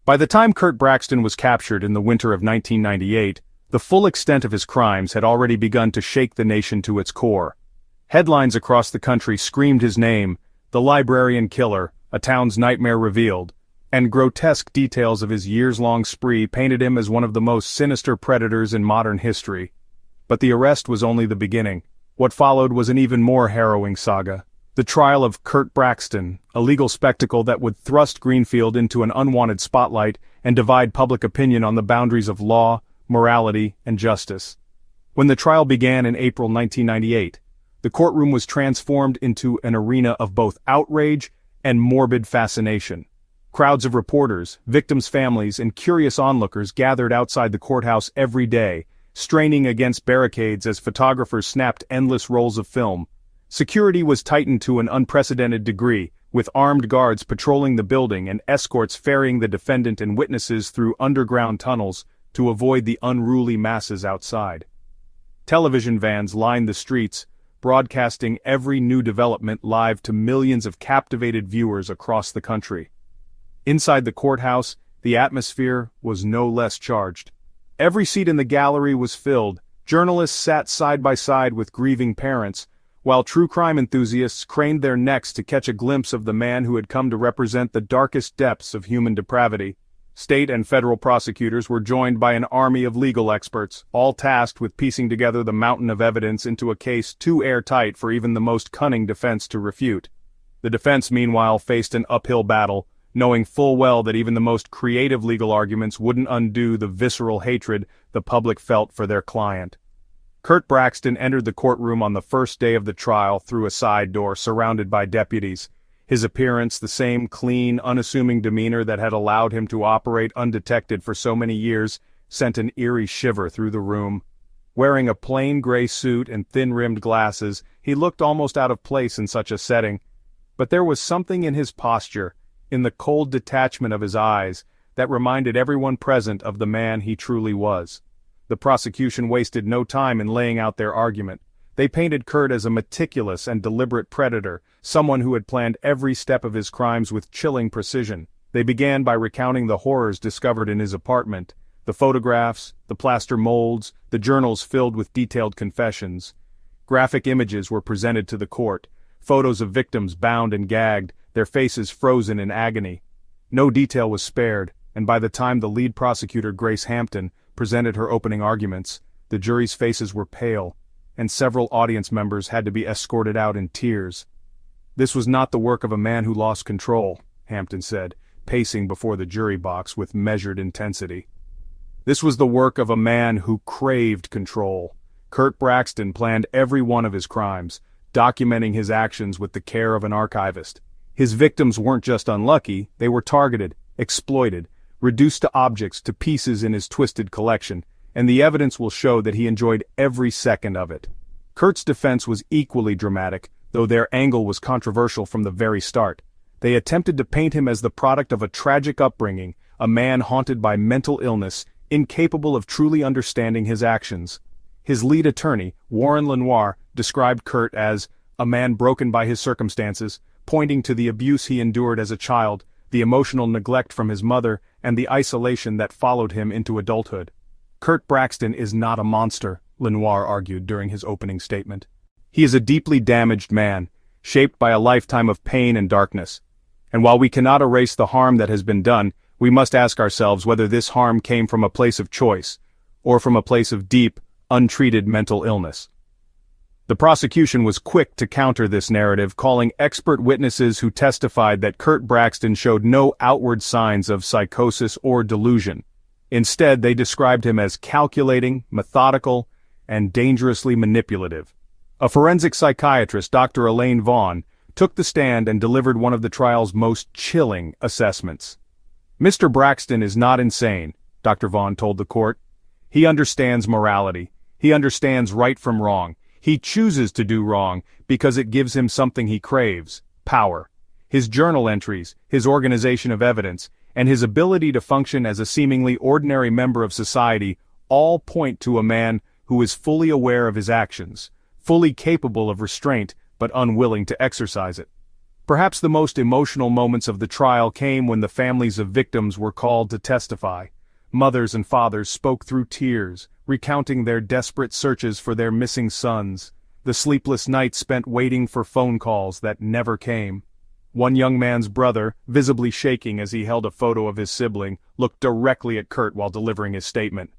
Speaker 1: By the time Kurt Braxton was captured in the winter of 1998, the full extent of his crimes had already begun to shake the nation to its core. Headlines across the country screamed his name: "The Librarian Killer, a Town's Nightmare Revealed," and grotesque details of his years-long spree painted him as one of the most sinister predators in modern history. But the arrest was only the beginning. What followed was an even more harrowing saga. The trial of Kurt Braxton, a legal spectacle that would thrust Greenfield into an unwanted spotlight and divide public opinion on the boundaries of law, morality, and justice. When the trial began in April 1998, the courtroom was transformed into an arena of both outrage and morbid fascination. Crowds of reporters, victims' families, and curious onlookers gathered outside the courthouse every day, straining against barricades as photographers snapped endless rolls of film. Security was tightened to an unprecedented degree, with armed guards patrolling the building and escorts ferrying the defendant and witnesses through underground tunnels to avoid the unruly masses outside. Television vans lined the streets, broadcasting every new development live to millions of captivated viewers across the country. Inside the courthouse, the atmosphere was no less charged. Every seat in the gallery was filled. Journalists sat side by side with grieving parents, while true crime enthusiasts craned their necks to catch a glimpse of the man who had come to represent the darkest depths of human depravity. State and federal prosecutors were joined by an army of legal experts, all tasked with piecing together the mountain of evidence into a case too airtight for even the most cunning defense to refute. The defense, meanwhile, faced an uphill battle, knowing full well that even the most creative legal arguments wouldn't undo the visceral hatred the public felt for their client. Kurt Braxton entered the courtroom on the first day of the trial through a side door surrounded by deputies. His appearance, the same clean, unassuming demeanor that had allowed him to operate undetected for so many years, sent an eerie shiver through the room. Wearing a plain gray suit and thin-rimmed glasses, he looked almost out of place in such a setting. But there was something in his posture, in the cold detachment of his eyes, that reminded everyone present of the man he truly was. The prosecution wasted no time in laying out their argument. They painted Kurt as a meticulous and deliberate predator, someone who had planned every step of his crimes with chilling precision. They began by recounting the horrors discovered in his apartment, the photographs, the plaster molds, the journals filled with detailed confessions. Graphic images were presented to the court, photos of victims bound and gagged, their faces frozen in agony. No detail was spared, and by the time the lead prosecutor, Grace Hampton, presented her opening arguments, the jury's faces were pale, and several audience members had to be escorted out in tears. "This was not the work of a man who lost control," Hampton said, pacing before the jury box with measured intensity. "This was the work of a man who craved control. Kurt Braxton planned every one of his crimes, documenting his actions with the care of an archivist. His victims weren't just unlucky, they were targeted, exploited, reduced to objects, to pieces in his twisted collection, and the evidence will show that he enjoyed every second of it." Kurt's defense was equally dramatic, though their angle was controversial from the very start. They attempted to paint him as the product of a tragic upbringing, a man haunted by mental illness, incapable of truly understanding his actions. His lead attorney, Warren Lenoir, described Kurt as a man broken by his circumstances, pointing to the abuse he endured as a child, the emotional neglect from his mother, and the isolation that followed him into adulthood. "Kurt Braxton is not a monster," Lenoir argued during his opening statement. "He is a deeply damaged man, shaped by a lifetime of pain and darkness. And while we cannot erase the harm that has been done, we must ask ourselves whether this harm came from a place of choice, or from a place of deep, untreated mental illness." The prosecution was quick to counter this narrative, calling expert witnesses who testified that Kurt Braxton showed no outward signs of psychosis or delusion. Instead, they described him as calculating, methodical, and dangerously manipulative. A forensic psychiatrist, Dr. Elaine Vaughn, took the stand and delivered one of the trial's most chilling assessments. "Mr. Braxton is not insane," Dr. Vaughn told the court. "He understands morality. He understands right from wrong. He chooses to do wrong because it gives him something he craves: power. His journal entries, his organization of evidence, and his ability to function as a seemingly ordinary member of society all point to a man who is fully aware of his actions, fully capable of restraint but unwilling to exercise it." Perhaps the most emotional moments of the trial came when the families of victims were called to testify. Mothers and fathers spoke through tears, recounting their desperate searches for their missing sons, the sleepless nights spent waiting for phone calls that never came. One young man's brother, visibly shaking as he held a photo of his sibling, looked directly at Kurt while delivering his statement.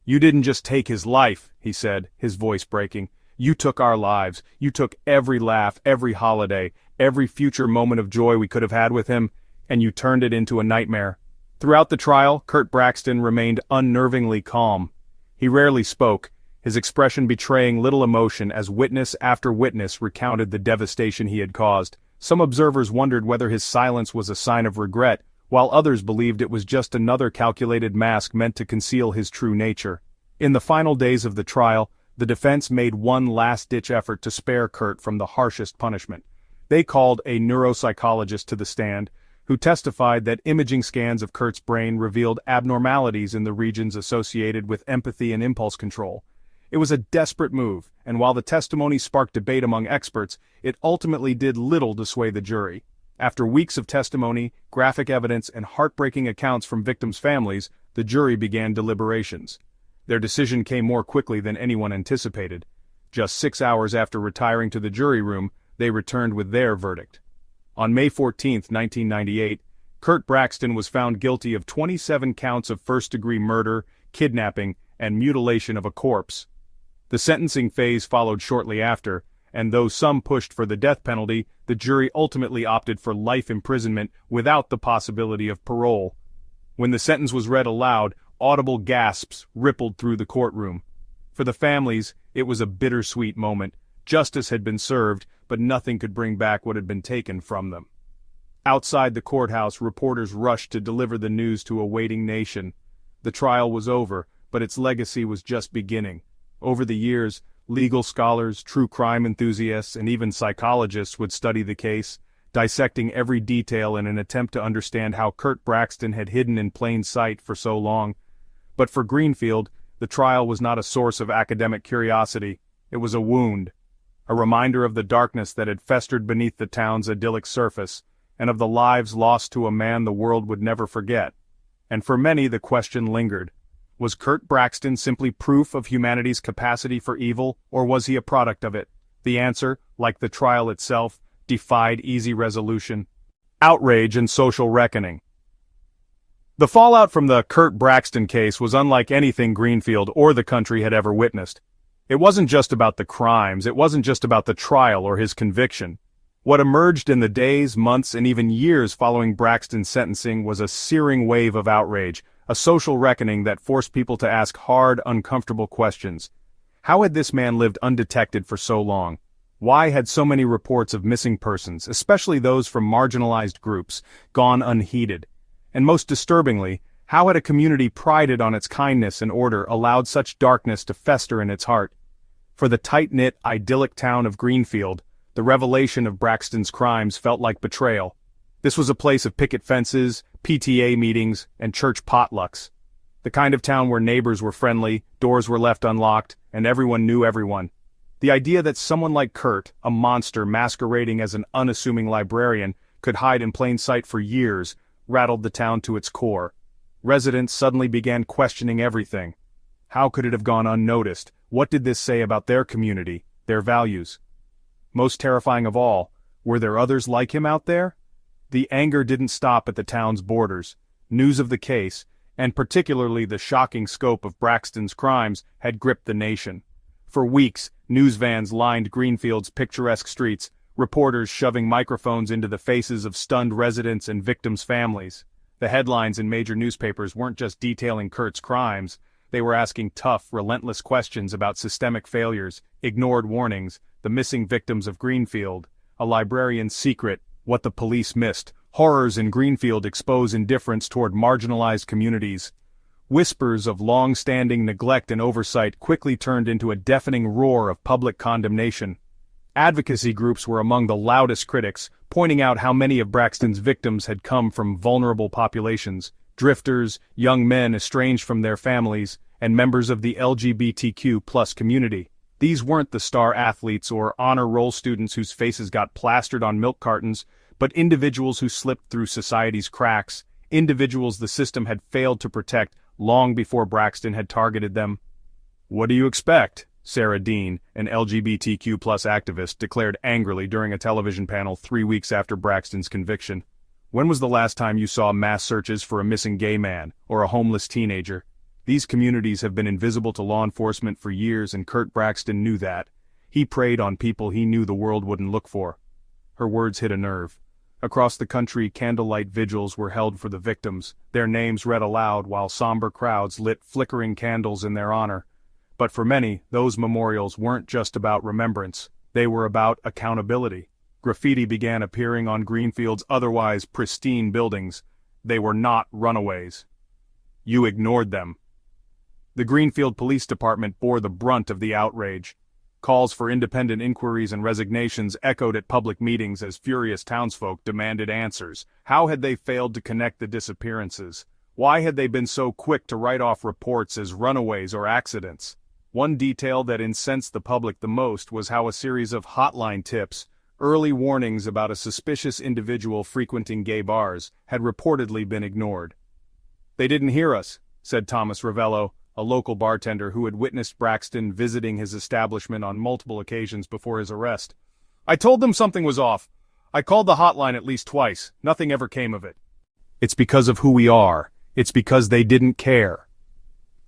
Speaker 1: "You didn't just take his life," he said, his voice breaking. "You took our lives. You took every laugh, every holiday, every future moment of joy we could have had with him, and you turned it into a nightmare." Throughout the trial, Kurt Braxton remained unnervingly calm. He rarely spoke, his expression betraying little emotion as witness after witness recounted the devastation he had caused. Some observers wondered whether his silence was a sign of regret, while others believed it was just another calculated mask meant to conceal his true nature. In the final days of the trial, the defense made one last-ditch effort to spare Kurt from the harshest punishment. They called a neuropsychologist to the stand, who testified that imaging scans of Kurt's brain revealed abnormalities in the regions associated with empathy and impulse control. It was a desperate move, and while the testimony sparked debate among experts, it ultimately did little to sway the jury. After weeks of testimony, graphic evidence, and heartbreaking accounts from victims' families, the jury began deliberations. Their decision came more quickly than anyone anticipated. Just 6 hours after retiring to the jury room, they returned with their verdict. On May 14, 1998, Kurt Braxton was found guilty of 27 counts of first-degree murder, kidnapping, and mutilation of a corpse. The sentencing phase followed shortly after, and though some pushed for the death penalty, the jury ultimately opted for life imprisonment without the possibility of parole. When the sentence was read aloud, audible gasps rippled through the courtroom. For the families, it was a bittersweet moment. Justice had been served, but nothing could bring back what had been taken from them. Outside the courthouse, reporters rushed to deliver the news to a waiting nation. The trial was over, but its legacy was just beginning. Over the years, legal scholars, true crime enthusiasts, and even psychologists would study the case, dissecting every detail in an attempt to understand how Kurt Braxton had hidden in plain sight for so long. But for Greenfield, the trial was not a source of academic curiosity. It was a wound, a reminder of the darkness that had festered beneath the town's idyllic surface, and of the lives lost to a man the world would never forget. And for many the question lingered. Was Kurt Braxton simply proof of humanity's capacity for evil, or was he a product of it? The answer, like the trial itself, defied easy resolution. Outrage and social reckoning. The fallout from the Kurt Braxton case was unlike anything Greenfield or the country had ever witnessed. It wasn't just about the crimes, it wasn't just about the trial or his conviction. What emerged in the days, months, and even years following Braxton's sentencing was a searing wave of outrage, a social reckoning that forced people to ask hard, uncomfortable questions. How had this man lived undetected for so long? Why had so many reports of missing persons, especially those from marginalized groups, gone unheeded? And most disturbingly, how had a community prided on its kindness and order allowed such darkness to fester in its heart? For the tight-knit, idyllic town of Greenfield, the revelation of Braxton's crimes felt like betrayal. This was a place of picket fences, PTA meetings, and church potlucks. The kind of town where neighbors were friendly, doors were left unlocked, and everyone knew everyone. The idea that someone like Kurt, a monster masquerading as an unassuming librarian, could hide in plain sight for years, rattled the town to its core. Residents suddenly began questioning everything. How could it have gone unnoticed? What did this say about their community, their values? Most terrifying of all, were there others like him out there? The anger didn't stop at the town's borders. News of the case, and particularly the shocking scope of Braxton's crimes, had gripped the nation. For weeks, news vans lined Greenfield's picturesque streets, reporters shoving microphones into the faces of stunned residents and victims' families. The headlines in major newspapers weren't just detailing Kurt's crimes, they were asking tough, relentless questions about systemic failures, ignored warnings, the missing victims of Greenfield, a librarian's secret, what the police missed, horrors in Greenfield expose indifference toward marginalized communities. Whispers of long-standing neglect and oversight quickly turned into a deafening roar of public condemnation. Advocacy groups were among the loudest critics, pointing out how many of Braxton's victims had come from vulnerable populations, drifters, young men estranged from their families, and members of the LGBTQ+ community. These weren't the star athletes or honor roll students whose faces got plastered on milk cartons, but individuals who slipped through society's cracks, individuals the system had failed to protect long before Braxton had targeted them. "What do you expect?" Sarah Dean, an LGBTQ+ activist, declared angrily during a television panel 3 weeks after Braxton's conviction. "When was the last time you saw mass searches for a missing gay man or a homeless teenager? These communities have been invisible to law enforcement for years, and Kurt Braxton knew that. He preyed on people he knew the world wouldn't look for." Her words hit a nerve. Across the country, candlelight vigils were held for the victims, their names read aloud while somber crowds lit flickering candles in their honor. But for many, those memorials weren't just about remembrance, they were about accountability. Graffiti began appearing on Greenfield's otherwise pristine buildings. They were not runaways. You ignored them. The Greenfield Police Department bore the brunt of the outrage. Calls for independent inquiries and resignations echoed at public meetings as furious townsfolk demanded answers. How had they failed to connect the disappearances? Why had they been so quick to write off reports as runaways or accidents? One detail that incensed the public the most was how a series of hotline tips, early warnings about a suspicious individual frequenting gay bars, had reportedly been ignored. "They didn't hear us," said Thomas Ravello, a local bartender who had witnessed Braxton visiting his establishment on multiple occasions before his arrest. "I told them something was off. I called the hotline at least twice. Nothing ever came of it." It's because of who we are. It's because they didn't care.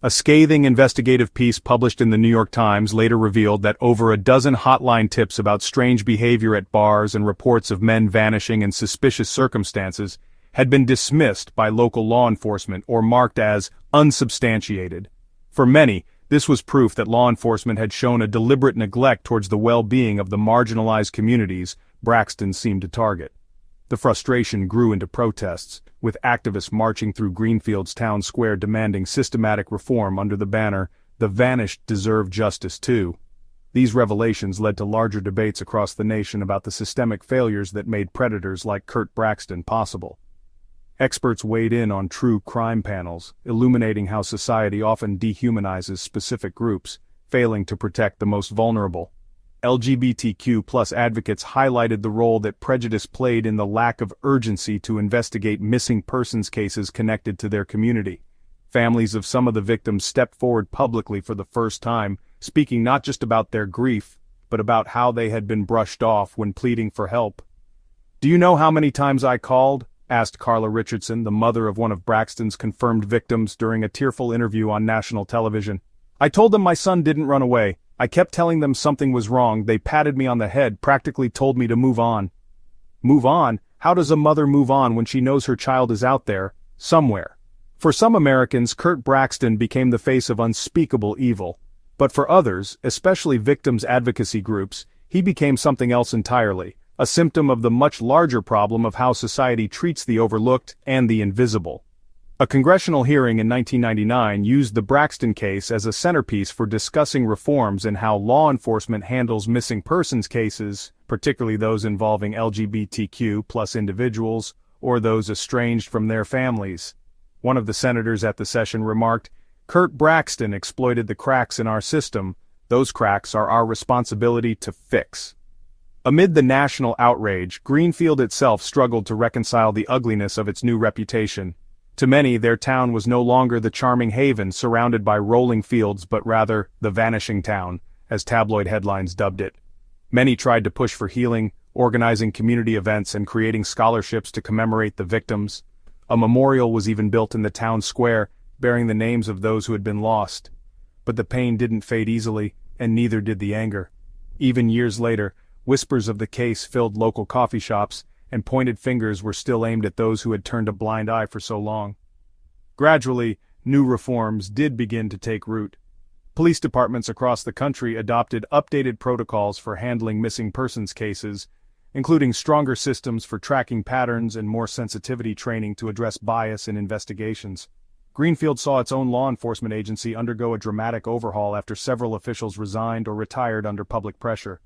Speaker 1: A scathing investigative piece published in the New York Times later revealed that over a dozen hotline tips about strange behavior at bars and reports of men vanishing in suspicious circumstances had been dismissed by local law enforcement or marked as unsubstantiated. For many, this was proof that law enforcement had shown a deliberate neglect towards the well-being of the marginalized communities Braxton seemed to target. The frustration grew into protests, with activists marching through Greenfield's town square demanding systematic reform under the banner, "The vanished deserve justice too." These revelations led to larger debates across the nation about the systemic failures that made predators like Curt Braxton possible. Experts weighed in on true crime panels, illuminating how society often dehumanizes specific groups, failing to protect the most vulnerable. LGBTQ+ advocates highlighted the role that prejudice played in the lack of urgency to investigate missing persons cases connected to their community. Families of some of the victims stepped forward publicly for the first time, speaking not just about their grief, but about how they had been brushed off when pleading for help. "Do you know how many times I called?" asked Carla Richardson, the mother of one of Braxton's confirmed victims, during a tearful interview on national television. "I told them my son didn't run away. I kept telling them something was wrong. They patted me on the head, practically told me to move on." Move on? How does a mother move on when she knows her child is out there, somewhere? For some Americans, Curt Braxton became the face of unspeakable evil. But for others, especially victims' advocacy groups, he became something else entirely, a symptom of the much larger problem of how society treats the overlooked and the invisible. A congressional hearing in 1999 used the Braxton case as a centerpiece for discussing reforms in how law enforcement handles missing persons cases, particularly those involving LGBTQ+ individuals, or those estranged from their families. One of the senators at the session remarked, "Curt Braxton exploited the cracks in our system. Those cracks are our responsibility to fix." Amid the national outrage, Greenfield itself struggled to reconcile the ugliness of its new reputation. To many, their town was no longer the charming haven surrounded by rolling fields but rather the vanishing town, as tabloid headlines dubbed it. Many tried to push for healing, organizing community events and creating scholarships to commemorate the victims. A memorial was even built in the town square, bearing the names of those who had been lost. But the pain didn't fade easily, and neither did the anger. Even years later, whispers of the case filled local coffee shops, and pointed fingers were still aimed at those who had turned a blind eye for so long. Gradually, new reforms did begin to take root. Police departments across the country adopted updated protocols for handling missing persons cases, including stronger systems for tracking patterns and more sensitivity training to address bias in investigations. Greenfield saw its own law enforcement agency undergo a dramatic overhaul after several officials resigned or retired under public pressure.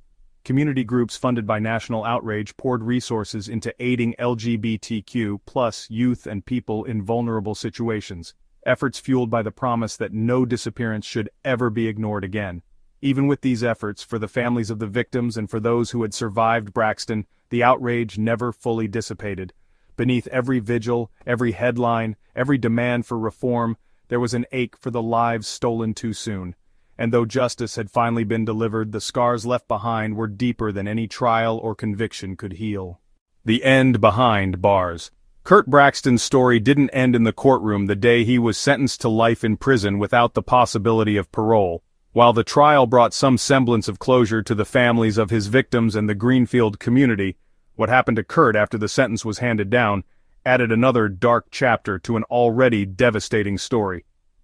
Speaker 1: Community groups funded by national outrage poured resources into aiding LGBTQ+ youth and people in vulnerable situations, efforts fueled by the promise that no disappearance should ever be ignored again. Even with these efforts, for the families of the victims and for those who had survived Braxton, the outrage never fully dissipated. Beneath every vigil, every headline, every demand for reform, there was an ache for the lives stolen too soon. And though justice had finally been delivered, the scars left behind were deeper than any trial or conviction could heal. The end behind bars. Curt Braxton's story didn't end in the courtroom the day he was sentenced to life in prison without the possibility of parole. While the trial brought some semblance of closure to the families of his victims and the Greenfield community, what happened to Curt after the sentence was handed down added another dark chapter to an already devastating story.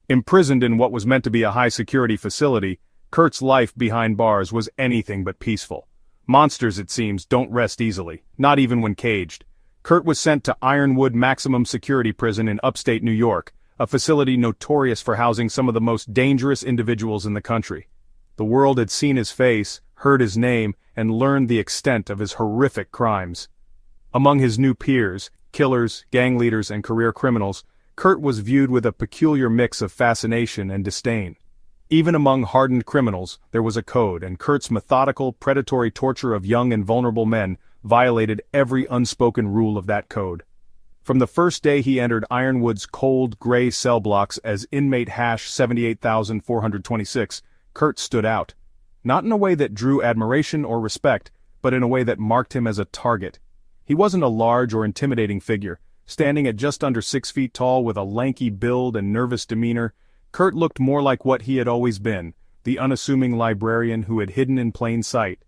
Speaker 1: Imprisoned in what was meant to be a high-security facility, Curt's life behind bars was anything but peaceful. Monsters, it seems, don't rest easily, not even when caged. Curt was sent to Ironwood Maximum Security Prison in upstate New York, a facility notorious for housing some of the most dangerous individuals in the country. The world had seen his face, heard his name, and learned the extent of his horrific crimes. Among his new peers, killers, gang leaders, and career criminals, Curt was viewed with a peculiar mix of fascination and disdain. Even among hardened criminals, there was a code, and Curt's methodical, predatory torture of young and vulnerable men violated every unspoken rule of that code. From the first day he entered Ironwood's cold, gray cell blocks as inmate hash 78,426, Curt stood out. Not in a way that drew admiration or respect, but in a way that marked him as a target. He wasn't a large or intimidating figure, Standing at just under 6 feet tall with a lanky build and nervous demeanor, Kurt looked more like what he had always been, the unassuming librarian who had hidden in plain sight.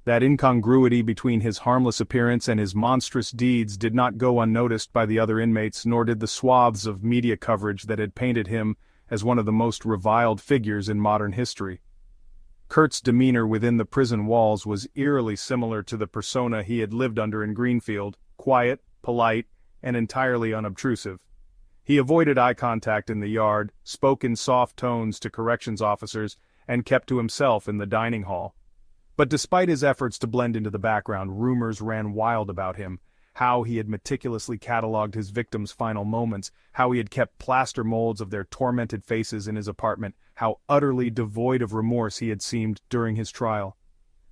Speaker 1: That incongruity between his harmless appearance and his monstrous deeds did not go unnoticed by the other inmates, nor did the swaths of media coverage that had painted him as one of the most reviled figures in modern history. Kurt's demeanor within the prison walls was eerily similar to the persona he had lived under in Greenfield, quiet, polite, and entirely unobtrusive. He avoided eye contact in the yard, spoke in soft tones to corrections officers, and kept to himself in the dining hall. But despite his efforts to blend into the background, rumors ran wild about him, how he had meticulously catalogued his victims' final moments, how he had kept plaster molds of their tormented faces in his apartment, how utterly devoid of remorse he had seemed during his trial.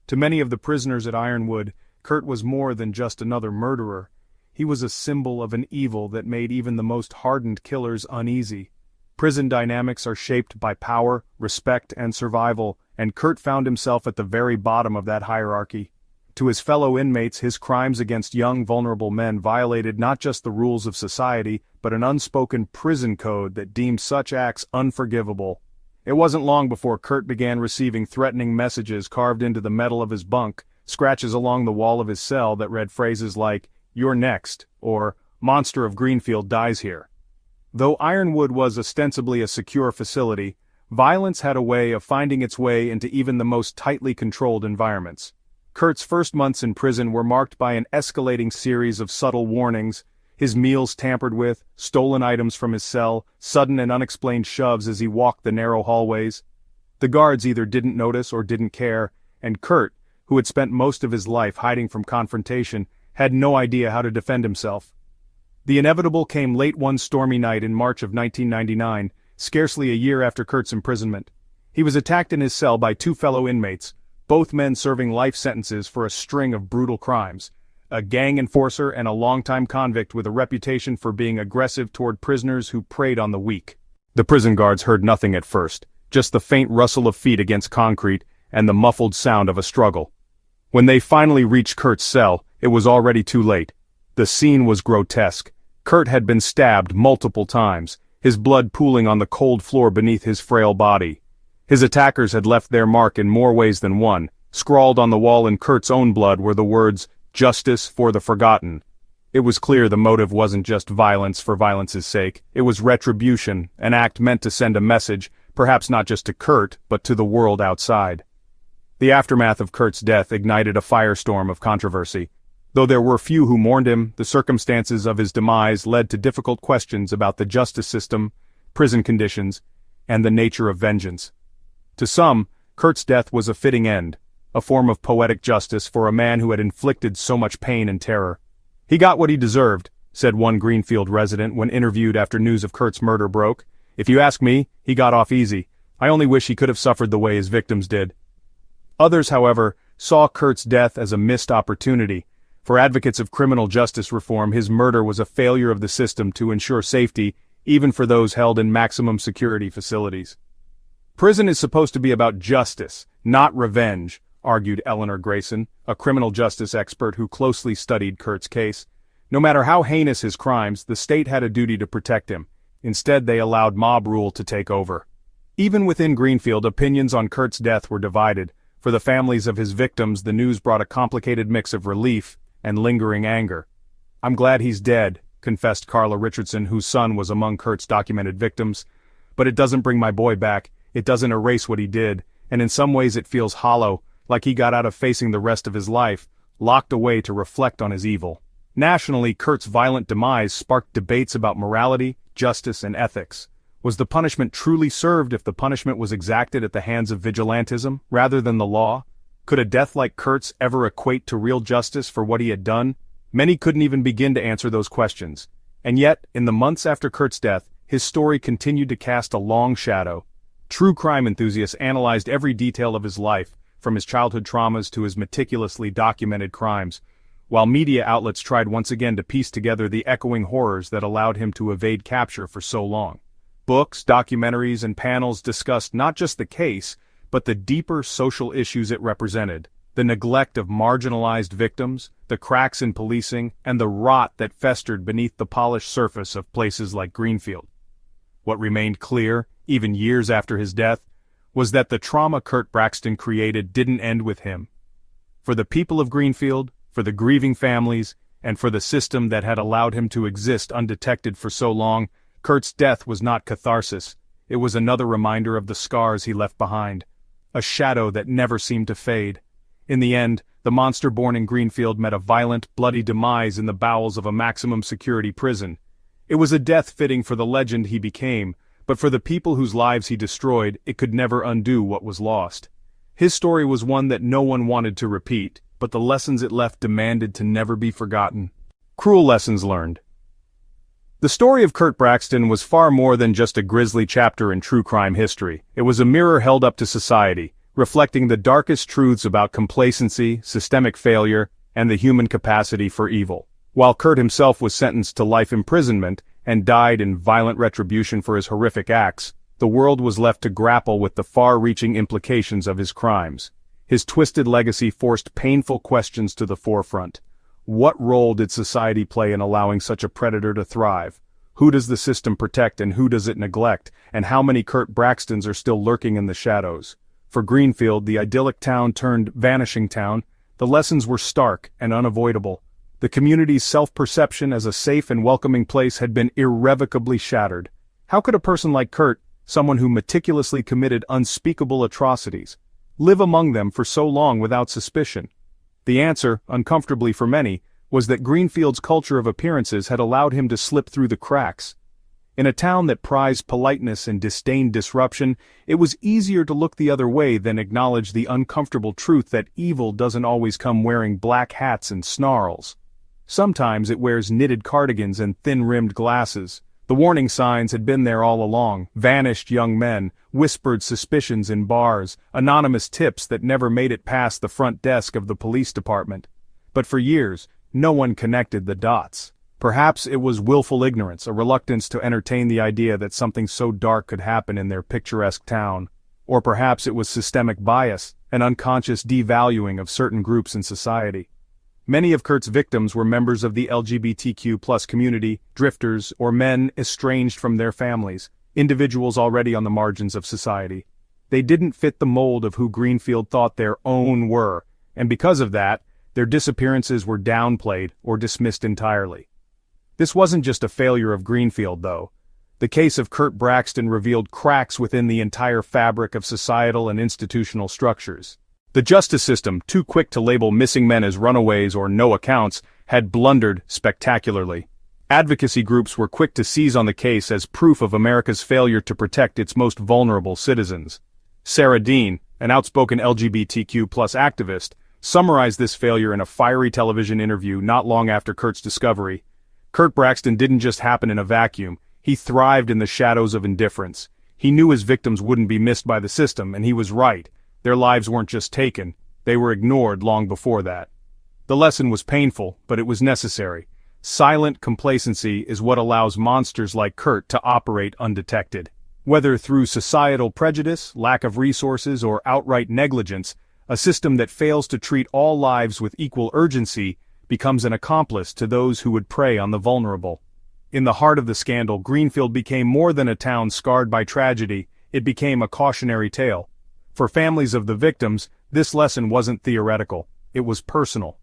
Speaker 1: To many of the prisoners at Ironwood, Kurt was more than just another murderer. He was a symbol of an evil that made even the most hardened killers uneasy. Prison dynamics are shaped by power, respect, and survival, and Kurt found himself at the very bottom of that hierarchy. To his fellow inmates, his crimes against young, vulnerable men violated not just the rules of society, but an unspoken prison code that deemed such acts unforgivable. It wasn't long before Kurt began receiving threatening messages carved into the metal of his bunk, scratches along the wall of his cell that read phrases like, "You're next," or "Monster of Greenfield dies here." Though Ironwood was ostensibly a secure facility, violence had a way of finding its way into even the most tightly controlled environments. Kurt's first months in prison were marked by an escalating series of subtle warnings, his meals tampered with, stolen items from his cell, sudden and unexplained shoves as he walked the narrow hallways. The guards either didn't notice or didn't care, and Kurt, who had spent most of his life hiding from confrontation, had no idea how to defend himself. The inevitable came late one stormy night in March of 1999, scarcely a year after Kurt's imprisonment. He was attacked in his cell by two fellow inmates, both men serving life sentences for a string of brutal crimes, a gang enforcer and a longtime convict with a reputation for being aggressive toward prisoners who preyed on the weak. The prison guards heard nothing at first, just the faint rustle of feet against concrete and the muffled sound of a struggle. When they finally reached Kurt's cell, it was already too late. The scene was grotesque. Kurt had been stabbed multiple times, his blood pooling on the cold floor beneath his frail body. His attackers had left their mark in more ways than one. Scrawled on the wall in Kurt's own blood were the words, "Justice for the Forgotten." It was clear the motive wasn't just violence for violence's sake, it was retribution, an act meant to send a message, perhaps not just to Kurt, but to the world outside. The aftermath of Kurt's death ignited a firestorm of controversy. Though there were few who mourned him, the circumstances of his demise led to difficult questions about the justice system, prison conditions, and the nature of vengeance. To some, Kurt's death was a fitting end, a form of poetic justice for a man who had inflicted so much pain and terror. "He got what he deserved," said one Greenfield resident when interviewed after news of Kurt's murder broke. "If you ask me, he got off easy. I only wish he could have suffered the way his victims did." Others, however, saw Kurt's death as a missed opportunity. For advocates of criminal justice reform, his murder was a failure of the system to ensure safety, even for those held in maximum security facilities. "Prison is supposed to be about justice, not revenge," argued Eleanor Grayson, a criminal justice expert who closely studied Kurt's case. No matter how heinous his crimes, the state had a duty to protect him. Instead, they allowed mob rule to take over. Even within Greenfield, opinions on Kurt's death were divided. For the families of his victims, the news brought a complicated mix of relief and lingering anger. "I'm glad he's dead," confessed Carla Richardson, whose son was among Kurt's documented victims. "But it doesn't bring my boy back, it doesn't erase what he did, and in some ways it feels hollow, like he got out of facing the rest of his life, locked away to reflect on his evil." Nationally, Kurt's violent demise sparked debates about morality, justice, and ethics. Was the punishment truly served if the punishment was exacted at the hands of vigilantism, rather than the law? Could a death like Kurt's ever equate to real justice for what he had done? Many couldn't even begin to answer those questions. And yet, in the months after Kurt's death, his story continued to cast a long shadow. True crime enthusiasts analyzed every detail of his life, from his childhood traumas to his meticulously documented crimes, while media outlets tried once again to piece together the echoing horrors that allowed him to evade capture for so long. Books, documentaries, and panels discussed not just the case, but the deeper social issues it represented. The neglect of marginalized victims, the cracks in policing, and the rot that festered beneath the polished surface of places like Greenfield. What remained clear, even years after his death, was that the trauma Kurt Braxton created didn't end with him. For the people of Greenfield, for the grieving families, and for the system that had allowed him to exist undetected for so long, Kurt's death was not catharsis. It was another reminder of the scars he left behind. A shadow that never seemed to fade. In the end, the monster born in Greenfield met a violent, bloody demise in the bowels of a maximum-security prison. It was a death fitting for the legend he became, but for the people whose lives he destroyed, it could never undo what was lost. His story was one that no one wanted to repeat, but the lessons it left demanded to never be forgotten. Cruel lessons learned. The story of Kurt Braxton was far more than just a grisly chapter in true crime history. It was a mirror held up to society, reflecting the darkest truths about complacency, systemic failure, and the human capacity for evil. While Kurt himself was sentenced to life imprisonment and died in violent retribution for his horrific acts, the world was left to grapple with the far-reaching implications of his crimes. His twisted legacy forced painful questions to the forefront. What role did society play in allowing such a predator to thrive? Who does the system protect and who does it neglect? And how many Kurt Braxtons are still lurking in the shadows? For Greenfield, the idyllic town turned vanishing town, the lessons were stark and unavoidable. The community's self-perception as a safe and welcoming place had been irrevocably shattered. How could a person like Kurt, someone who meticulously committed unspeakable atrocities, live among them for so long without suspicion? The answer, uncomfortably for many, was that Greenfield's culture of appearances had allowed him to slip through the cracks. In a town that prized politeness and disdained disruption, it was easier to look the other way than acknowledge the uncomfortable truth that evil doesn't always come wearing black hats and snarls. Sometimes it wears knitted cardigans and thin-rimmed glasses. The warning signs had been there all along: vanished young men, whispered suspicions in bars, anonymous tips that never made it past the front desk of the police department. But for years, no one connected the dots. Perhaps it was willful ignorance, a reluctance to entertain the idea that something so dark could happen in their picturesque town. Or perhaps it was systemic bias, an unconscious devaluing of certain groups in society. Many of Kurt's victims were members of the LGBTQ+ community, drifters, or men estranged from their families, individuals already on the margins of society. They didn't fit the mold of who Greenfield thought their own were, and because of that, their disappearances were downplayed or dismissed entirely. This wasn't just a failure of Greenfield, though. The case of Kurt Braxton revealed cracks within the entire fabric of societal and institutional structures. The justice system, too quick to label missing men as runaways or no accounts, had blundered spectacularly. Advocacy groups were quick to seize on the case as proof of America's failure to protect its most vulnerable citizens. Sarah Dean, an outspoken LGBTQ+ activist, summarized this failure in a fiery television interview not long after Kurt's discovery. Kurt Braxton didn't just happen in a vacuum, he thrived in the shadows of indifference. He knew his victims wouldn't be missed by the system, and he was right. Their lives weren't just taken, they were ignored long before that. The lesson was painful, but it was necessary. Silent complacency is what allows monsters like Kurt to operate undetected. Whether through societal prejudice, lack of resources, or outright negligence, a system that fails to treat all lives with equal urgency becomes an accomplice to those who would prey on the vulnerable. In the heart of the scandal, Greenfield became more than a town scarred by tragedy, it became a cautionary tale. For families of the victims, this lesson wasn't theoretical, it was personal.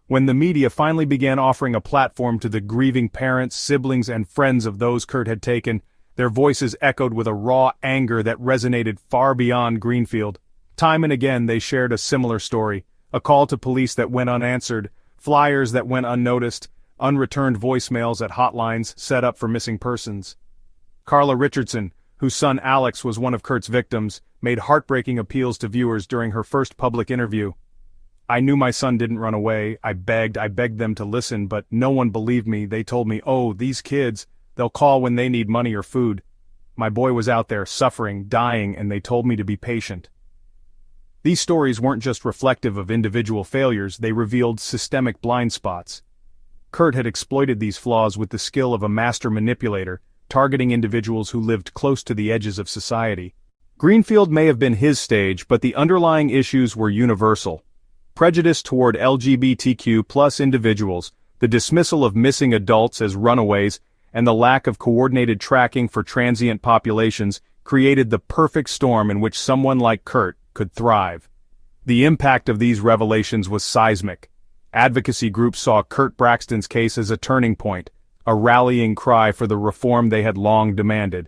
Speaker 1: When the media finally began offering a platform to the grieving parents, siblings, and friends of those Kurt had taken, their voices echoed with a raw anger that resonated far beyond Greenfield. Time and again they shared a similar story, a call to police that went unanswered, flyers that went unnoticed, unreturned voicemails at hotlines set up for missing persons. Carla Richardson, whose son Alex was one of Kurt's victims, made heartbreaking appeals to viewers during her first public interview. "I knew my son didn't run away. I begged them to listen, but no one believed me. They told me, 'Oh, these kids, they'll call when they need money or food.' My boy was out there suffering, dying, and they told me to be patient." These stories weren't just reflective of individual failures, they revealed systemic blind spots. Kurt had exploited these flaws with the skill of a master manipulator, targeting individuals who lived close to the edges of society. Greenfield may have been his stage, but the underlying issues were universal. Prejudice toward LGBTQ+ individuals, the dismissal of missing adults as runaways, and the lack of coordinated tracking for transient populations created the perfect storm in which someone like Kurt could thrive. The impact of these revelations was seismic. Advocacy groups saw Kurt Braxton's case as a turning point, a rallying cry for the reform they had long demanded.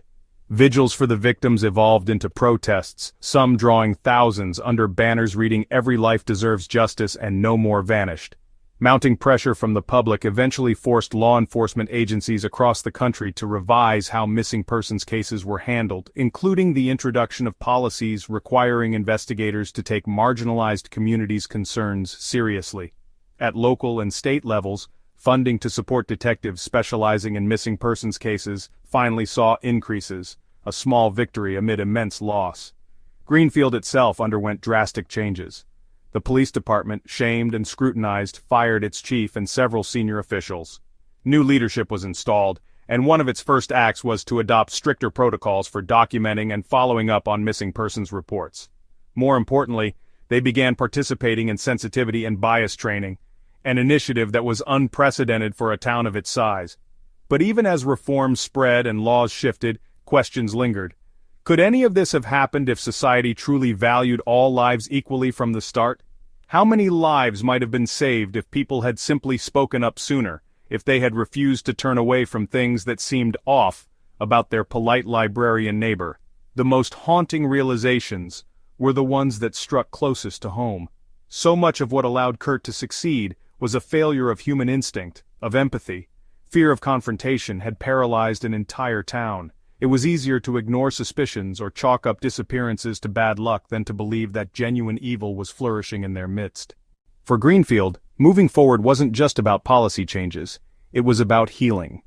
Speaker 1: Vigils for the victims evolved into protests, some drawing thousands under banners reading "Every life deserves justice" and "No more vanished." Mounting pressure from the public eventually forced law enforcement agencies across the country to revise how missing persons cases were handled, including the introduction of policies requiring investigators to take marginalized communities' concerns seriously. At local and state levels, funding to support detectives specializing in missing persons cases finally saw increases, a small victory amid immense loss. Greenfield itself underwent drastic changes. The police department, shamed and scrutinized, fired its chief and several senior officials. New leadership was installed, and one of its first acts was to adopt stricter protocols for documenting and following up on missing persons reports. More importantly, they began participating in sensitivity and bias training, an initiative that was unprecedented for a town of its size. But even as reforms spread and laws shifted, questions lingered. Could any of this have happened if society truly valued all lives equally from the start? How many lives might have been saved if people had simply spoken up sooner, if they had refused to turn away from things that seemed off about their polite librarian neighbor? The most haunting realizations were the ones that struck closest to home. So much of what allowed Kurt to succeed was a failure of human instinct, of empathy. Fear of confrontation had paralyzed an entire town. It was easier to ignore suspicions or chalk up disappearances to bad luck than to believe that genuine evil was flourishing in their midst. For Greenfield, moving forward wasn't just about policy changes, it was about healing.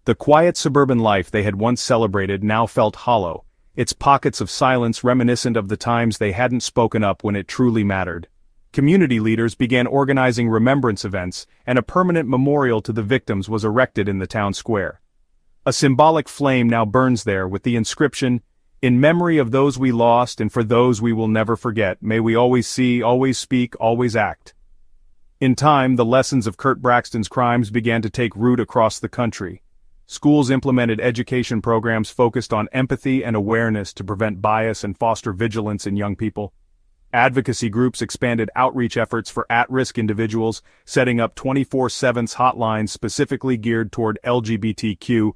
Speaker 1: The quiet suburban life they had once celebrated now felt hollow, its pockets of silence reminiscent of the times they hadn't spoken up when it truly mattered. Community leaders began organizing remembrance events, and a permanent memorial to the victims was erected in the town square. A symbolic flame now burns there with the inscription, "In memory of those we lost and for those we will never forget, may we always see, always speak, always act." In time, the lessons of Kurt Braxton's crimes began to take root across the country. Schools implemented education programs focused on empathy and awareness to prevent bias and foster vigilance in young people. Advocacy groups expanded outreach efforts for at-risk individuals, setting up 24/7 hotlines specifically geared toward LGBTQ+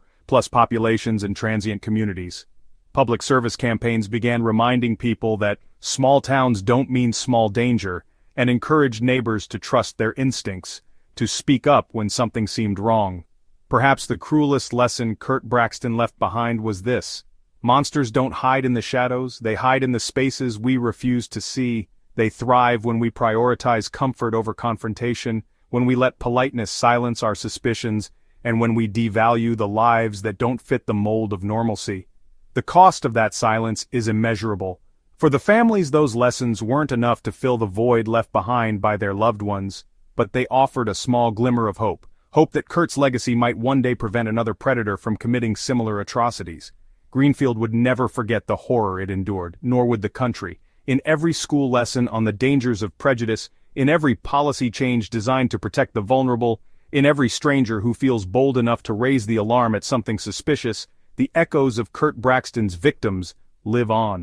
Speaker 1: populations and transient communities. Public service campaigns began reminding people that small towns don't mean small danger, and encouraged neighbors to trust their instincts, to speak up when something seemed wrong. Perhaps the cruelest lesson Kurt Braxton left behind was this: monsters don't hide in the shadows, they hide in the spaces we refuse to see. They thrive when we prioritize comfort over confrontation, when we let politeness silence our suspicions, and when we devalue the lives that don't fit the mold of normalcy. The cost of that silence is immeasurable. For the families, those lessons weren't enough to fill the void left behind by their loved ones, but they offered a small glimmer of hope. Hope that Kurt's legacy might one day prevent another predator from committing similar atrocities. Greenfield would never forget the horror it endured, nor would the country. In every school lesson on the dangers of prejudice, in every policy change designed to protect the vulnerable, in every stranger who feels bold enough to raise the alarm at something suspicious, the echoes of Kurt Braxton's victims live on.